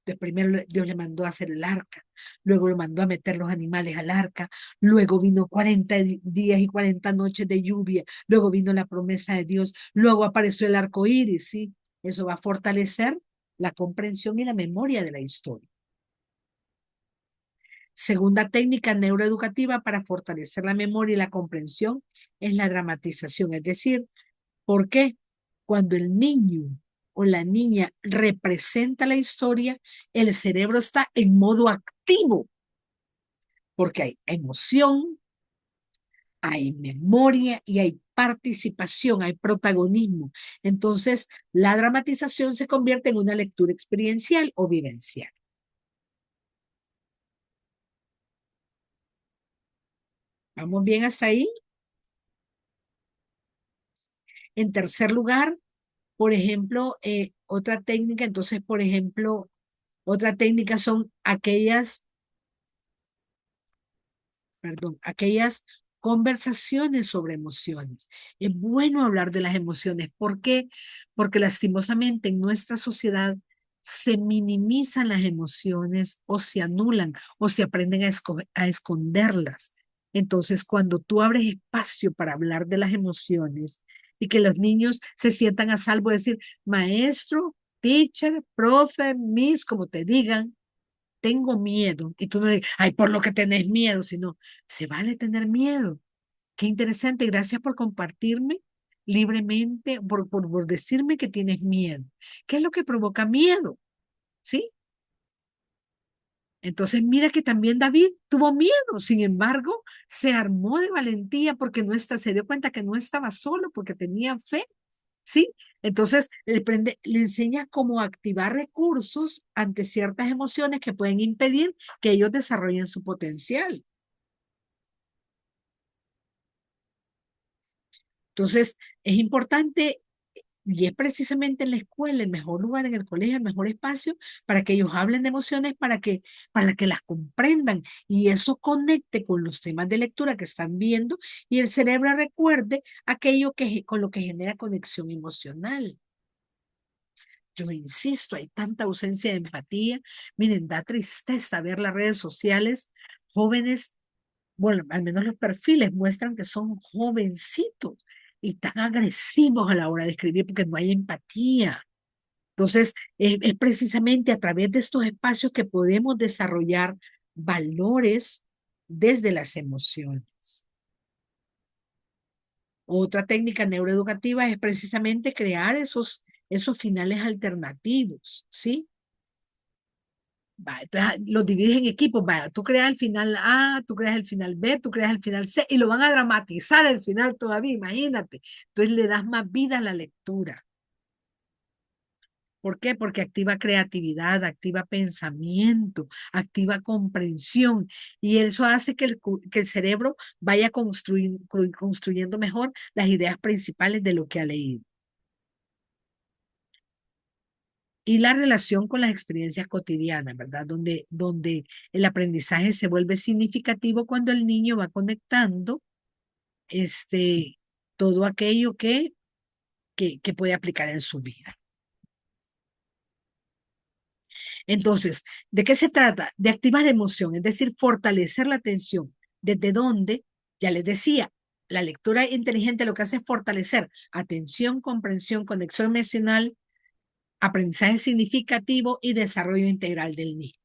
Entonces, primero Dios le mandó a hacer el arca, luego lo mandó a meter los animales al arca, luego vino 40 días y 40 noches de lluvia, luego vino la promesa de Dios, luego apareció el arco iris, ¿sí? Eso va a fortalecer la comprensión y la memoria de la historia. Segunda técnica neuroeducativa para fortalecer la memoria y la comprensión es la dramatización. Es decir, ¿por qué? Cuando el niño o la niña representa la historia, el cerebro está en modo activo, porque hay emoción, hay memoria y hay participación, hay protagonismo. Entonces, la dramatización se convierte en una lectura experiencial o vivencial. ¿Vamos bien hasta ahí? En tercer lugar, por ejemplo, otra técnica, entonces, por ejemplo, otra técnica son aquellas conversaciones sobre emociones. Es bueno hablar de las emociones. ¿Por qué? Porque lastimosamente en nuestra sociedad se minimizan las emociones o se anulan o se aprenden a esconderlas. Entonces, cuando tú abres espacio para hablar de las emociones y que los niños se sientan a salvo de decir, maestro, teacher, profe, miss, como te digan, tengo miedo. Y tú no le dices, ay, por lo que tenés miedo, sino, se vale tener miedo. Qué interesante, gracias por compartirme libremente, por decirme que tienes miedo. ¿Qué es lo que provoca miedo? ¿Sí? Entonces mira que también David tuvo miedo, sin embargo, se armó de valentía porque se dio cuenta que no estaba solo, porque tenía fe. ¿Sí? Entonces, le enseña cómo activar recursos ante ciertas emociones que pueden impedir que ellos desarrollen su potencial. Entonces, es importante y es precisamente en la escuela el mejor lugar, en el colegio, el mejor espacio para que ellos hablen de emociones, para que las comprendan y eso conecte con los temas de lectura que están viendo y el cerebro recuerde aquello con lo que genera conexión emocional. Yo insisto, hay tanta ausencia de empatía. Miren, da tristeza ver las redes sociales, jóvenes, bueno, al menos los perfiles muestran que son jovencitos y tan agresivos a la hora de escribir porque no hay empatía. Entonces, es precisamente a través de estos espacios que podemos desarrollar valores desde las emociones. Otra técnica neuroeducativa es precisamente crear esos finales alternativos, ¿sí? Va, entonces los divides en equipos, va, tú creas el final A, tú creas el final B, tú creas el final C, y lo van a dramatizar el final todavía, imagínate. Entonces le das más vida a la lectura. ¿Por qué? Porque activa creatividad, activa pensamiento, activa comprensión, y eso hace que el cerebro vaya construyendo mejor las ideas principales de lo que ha leído. Y la relación con las experiencias cotidianas, ¿verdad? Donde el aprendizaje se vuelve significativo cuando el niño va conectando todo aquello que puede aplicar en su vida. Entonces, ¿de qué se trata? De activar emoción, es decir, fortalecer la atención. ¿Desde dónde? Ya les decía, la lectura inteligente lo que hace es fortalecer atención, comprensión, conexión emocional, aprendizaje significativo y desarrollo integral del niño.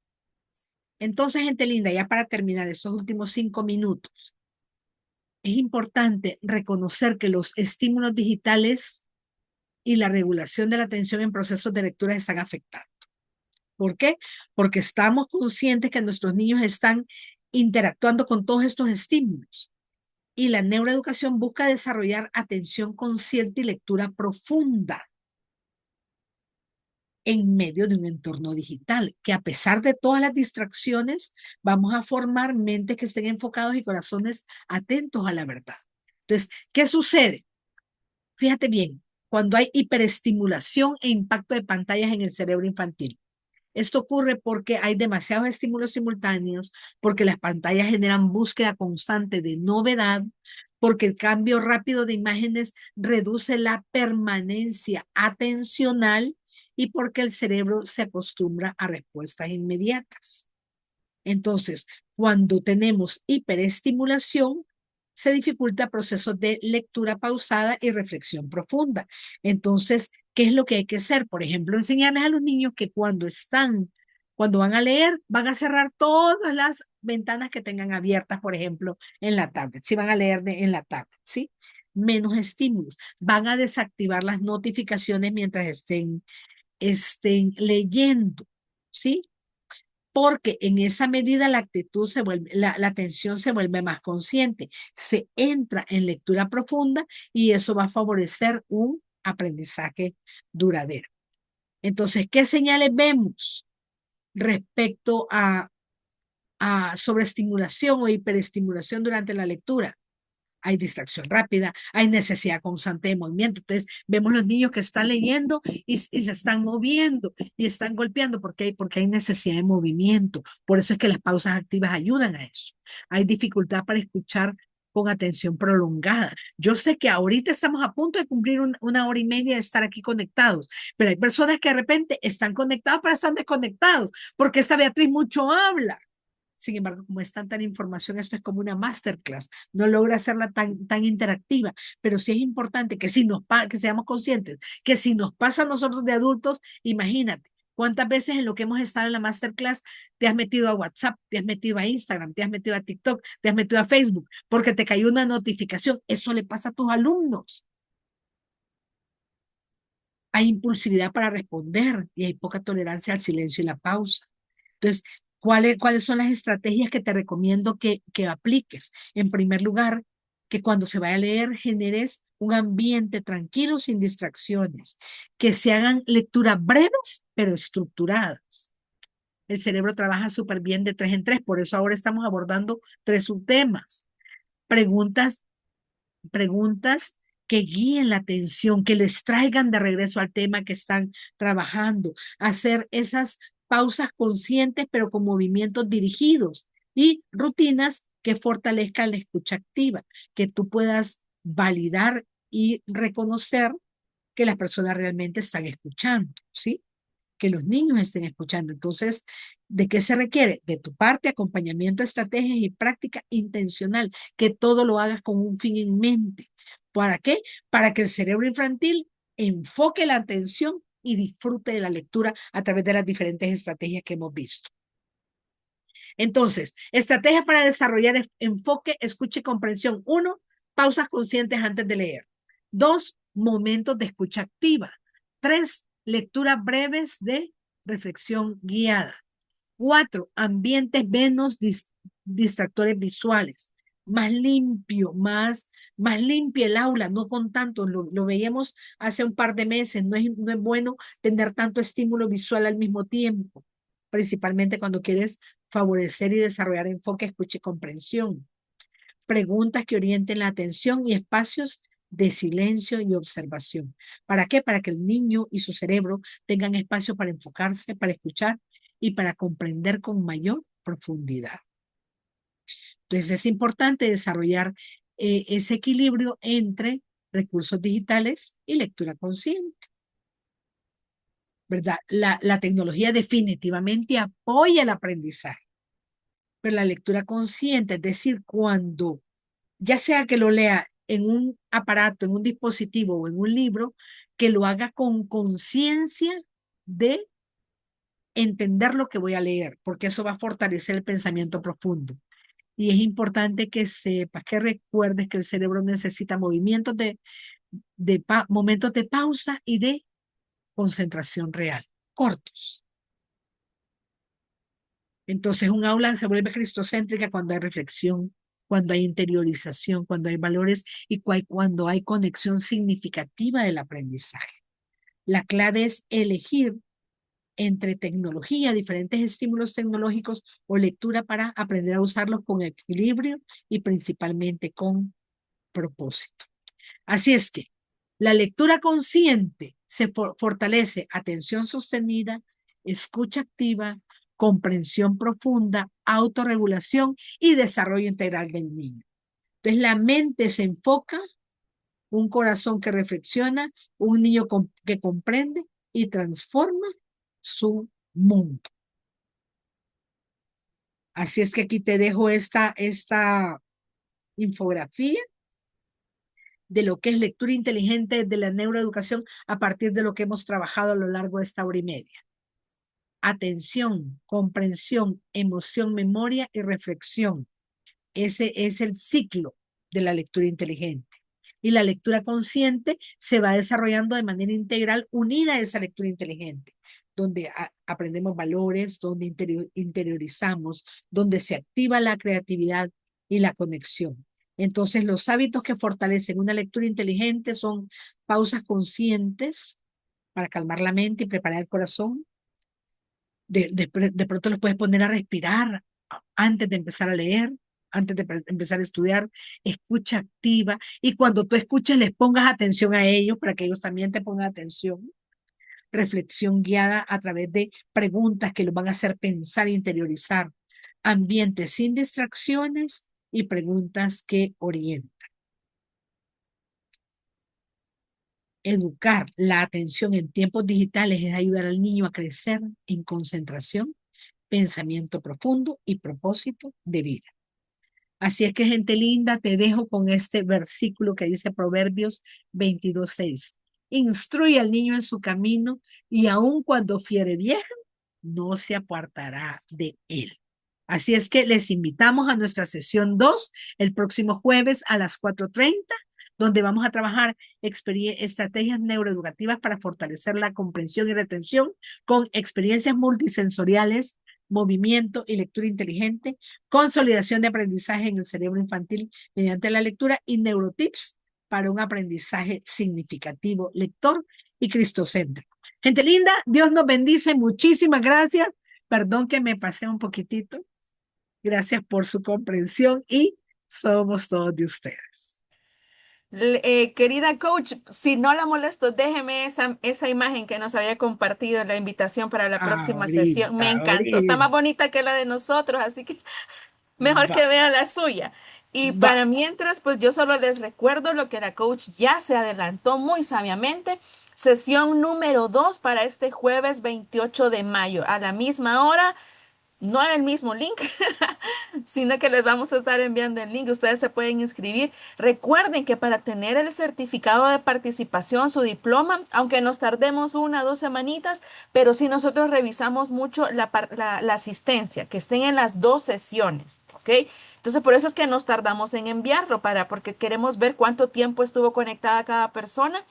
Entonces, gente linda, ya para terminar estos últimos 5 minutos, es importante reconocer que los estímulos digitales y la regulación de la atención en procesos de lectura están afectados. ¿Por qué? Porque estamos conscientes que nuestros niños están interactuando con todos estos estímulos. Y la neuroeducación busca desarrollar atención consciente y lectura profunda en medio de un entorno digital, que a pesar de todas las distracciones, vamos a formar mentes que estén enfocados y corazones atentos a la verdad. Entonces, ¿qué sucede? Fíjate bien, cuando hay hiperestimulación e impacto de pantallas en el cerebro infantil. Esto ocurre porque hay demasiados estímulos simultáneos, porque las pantallas generan búsqueda constante de novedad, porque el cambio rápido de imágenes reduce la permanencia atencional y porque el cerebro se acostumbra a respuestas inmediatas. Entonces, cuando tenemos hiperestimulación, se dificulta procesos de lectura pausada y reflexión profunda. Entonces, ¿qué es lo que hay que hacer? Por ejemplo, enseñarles a los niños que cuando van a leer, van a cerrar todas las ventanas que tengan abiertas, por ejemplo, en la tablet, si van a leer en la tablet, ¿sí? Menos estímulos. Van a desactivar las notificaciones mientras estén leyendo, ¿sí? Porque en esa medida la atención se vuelve más consciente, se entra en lectura profunda y eso va a favorecer un aprendizaje duradero. Entonces, ¿qué señales vemos respecto a sobreestimulación o hiperestimulación durante la lectura? Hay distracción rápida, hay necesidad constante de movimiento. Entonces, vemos los niños que están leyendo y se están moviendo y están golpeando porque hay necesidad de movimiento. Por eso es que las pausas activas ayudan a eso. Hay dificultad para escuchar con atención prolongada. Yo sé que ahorita estamos a punto de cumplir una hora y media de estar aquí conectados, pero hay personas que de repente están conectados pero están desconectados porque esta Beatriz mucho habla. Sin embargo, como es tanta información, esto es como una masterclass. No logra hacerla tan interactiva, pero sí es importante que que seamos conscientes que si nos pasa a nosotros de adultos, imagínate cuántas veces en lo que hemos estado en la masterclass te has metido a WhatsApp, te has metido a Instagram, te has metido a TikTok, te has metido a Facebook, porque te cayó una notificación. Eso le pasa a tus alumnos. Hay impulsividad para responder y hay poca tolerancia al silencio y la pausa. Entonces, ¿cuáles son las estrategias que te recomiendo que apliques? En primer lugar, que cuando se vaya a leer generes un ambiente tranquilo, sin distracciones, que se hagan lecturas breves, pero estructuradas. El cerebro trabaja súper bien de 3 en 3, por eso ahora estamos abordando 3 subtemas. Preguntas que guíen la atención, que les traigan de regreso al tema que están trabajando, hacer esas pausas conscientes pero con movimientos dirigidos y rutinas que fortalezcan la escucha activa, que tú puedas validar y reconocer que las personas realmente están escuchando, ¿sí? Que los niños estén escuchando. Entonces, ¿de qué se requiere? De tu parte, acompañamiento, estrategias y práctica intencional, que todo lo hagas con un fin en mente. ¿Para qué? Para que el cerebro infantil enfoque la atención y disfrute de la lectura a través de las diferentes estrategias que hemos visto. Entonces, estrategias para desarrollar enfoque, escucha y comprensión. 1, pausas conscientes antes de leer. 2, momentos de escucha activa. 3, lecturas breves de reflexión guiada. 4, ambientes menos distractores visuales. Más limpio, más limpia el aula, no con tanto, lo veíamos hace un par de meses, no es bueno tener tanto estímulo visual al mismo tiempo, principalmente cuando quieres favorecer y desarrollar enfoque, escucha y comprensión. Preguntas que orienten la atención y espacios de silencio y observación. ¿Para qué? Para que el niño y su cerebro tengan espacio para enfocarse, para escuchar y para comprender con mayor profundidad. Entonces es importante desarrollar ese equilibrio entre recursos digitales y lectura consciente, ¿verdad? La tecnología definitivamente apoya el aprendizaje, pero la lectura consciente, es decir, cuando ya sea que lo lea en un aparato, en un dispositivo o en un libro, que lo haga con conciencia de entender lo que voy a leer, porque eso va a fortalecer el pensamiento profundo. Y es importante que sepas, que recuerdes que el cerebro necesita movimientos momentos de pausa y de concentración real, cortos. Entonces, un aula se vuelve cristocéntrica cuando hay reflexión, cuando hay interiorización, cuando hay valores y cuando hay conexión significativa del aprendizaje. La clave es elegir entre tecnología, diferentes estímulos tecnológicos o lectura para aprender a usarlos con equilibrio y principalmente con propósito. Así es que la lectura consciente se fortalece atención sostenida, escucha activa, comprensión profunda, autorregulación y desarrollo integral del niño. Entonces la mente se enfoca, un corazón que reflexiona, un niño que comprende y transforma su mundo. Así es que aquí te dejo esta infografía de lo que es lectura inteligente de la neuroeducación a partir de lo que hemos trabajado a lo largo de esta hora y media. Atención, comprensión, emoción, memoria y reflexión. Ese es el ciclo de la lectura inteligente. Y la lectura consciente se va desarrollando de manera integral unida a esa lectura inteligente, donde aprendemos valores, donde interiorizamos, donde se activa la creatividad y la conexión. Entonces, los hábitos que fortalecen una lectura inteligente son pausas conscientes para calmar la mente y preparar el corazón. De pronto los puedes poner a respirar antes de empezar a leer, antes de empezar a estudiar, escucha activa, y cuando tú escuches les pongas atención a ellos para que ellos también te pongan atención. Reflexión guiada a través de preguntas que los van a hacer pensar e interiorizar. Ambientes sin distracciones y preguntas que orientan. Educar la atención en tiempos digitales es ayudar al niño a crecer en concentración, pensamiento profundo y propósito de vida. Así es que, gente linda, te dejo con este versículo que dice Proverbios 22:6. Instruye al niño en su camino y aun cuando fiere vieja, no se apartará de él. Así es que les invitamos a nuestra sesión 2 el próximo jueves a las 4:30, donde vamos a trabajar estrategias neuroeducativas para fortalecer la comprensión y retención con experiencias multisensoriales, movimiento y lectura inteligente, consolidación de aprendizaje en el cerebro infantil mediante la lectura y neurotips para un aprendizaje significativo, lector y cristocéntrico. Gente linda, Dios nos bendice, muchísimas gracias. Perdón que me pasé un poquitito. Gracias por su comprensión y somos todos de ustedes. Querida coach, si no la molesto, déjeme esa imagen que nos había compartido en la invitación para la próxima sesión. Me encantó, está más bonita que la de nosotros, así que mejor que vean la suya. Y para mientras, pues yo solo les recuerdo lo que la coach ya se adelantó muy sabiamente. Sesión número 2 para este jueves 28 de mayo a la misma hora. No en el mismo link, sino que les vamos a estar enviando el link. Ustedes se pueden inscribir. Recuerden que para tener el certificado de participación, su diploma, aunque nos tardemos 1 o 2 semanitas, pero si nosotros revisamos mucho la asistencia, que estén en las 2 sesiones, ¿ok? Entonces, por eso es que nos tardamos en enviarlo, porque queremos ver cuánto tiempo estuvo conectada cada persona.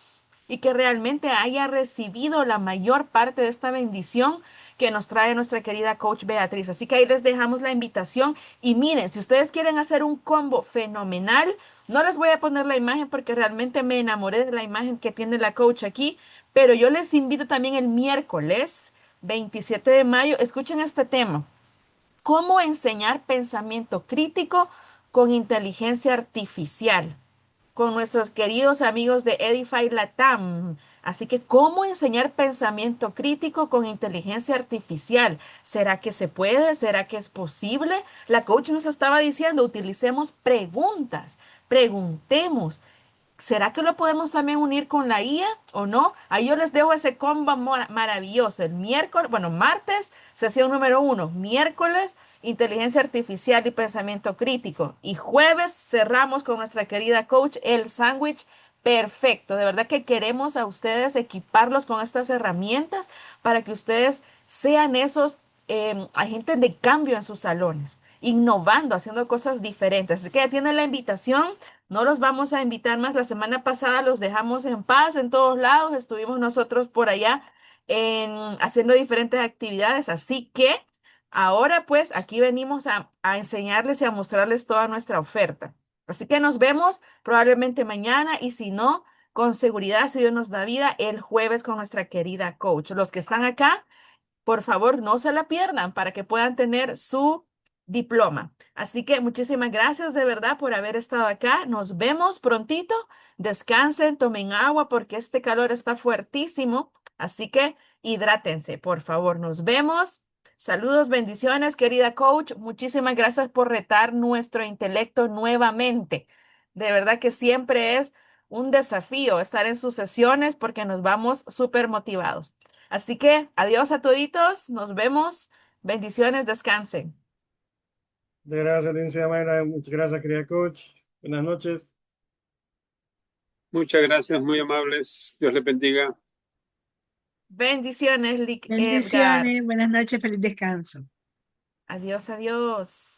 y que realmente haya recibido la mayor parte de esta bendición que nos trae nuestra querida coach Beatriz. Así que ahí les dejamos la invitación y miren, si ustedes quieren hacer un combo fenomenal, no les voy a poner la imagen porque realmente me enamoré de la imagen que tiene la coach aquí, pero yo les invito también el miércoles 27 de mayo, escuchen este tema. ¿Cómo enseñar pensamiento crítico con inteligencia artificial? Con nuestros queridos amigos de Edify Latam. Así que, ¿cómo enseñar pensamiento crítico con inteligencia artificial? ¿Será que se puede? ¿Será que es posible? La coach nos estaba diciendo, utilicemos preguntas, preguntemos. ¿Será que lo podemos también unir con la IA o no? Ahí yo les dejo ese combo maravilloso. El miércoles, bueno, martes, sesión número 1. Miércoles, inteligencia artificial y pensamiento crítico. Y jueves cerramos con nuestra querida coach, el sándwich perfecto. De verdad que queremos a ustedes equiparlos con estas herramientas para que ustedes sean esos agentes de cambio en sus salones, innovando, haciendo cosas diferentes. Así que ya tienen la invitación. No los vamos a invitar más. La semana pasada los dejamos en paz en todos lados. Estuvimos nosotros por allá haciendo diferentes actividades. Así que ahora pues aquí venimos a enseñarles y a mostrarles toda nuestra oferta. Así que nos vemos probablemente mañana y si no, con seguridad, si Dios nos da vida, el jueves con nuestra querida coach. Los que están acá, por favor, no se la pierdan para que puedan tener su diploma. Así que muchísimas gracias de verdad por haber estado acá. Nos vemos prontito. Descansen, tomen agua porque este calor está fuertísimo. Así que hidrátense, por favor. Nos vemos. Saludos, bendiciones, querida coach. Muchísimas gracias por retar nuestro intelecto nuevamente. De verdad que siempre es un desafío estar en sus sesiones porque nos vamos súper motivados. Así que adiós a toditos, nos vemos, bendiciones, descansen. Muchas gracias, Lindsay Mayra. Muchas gracias, querida coach. Buenas noches. Muchas gracias, muy amables. Dios les bendiga. Bendiciones, Edgar. Bendiciones, buenas noches, feliz descanso. Adiós, adiós.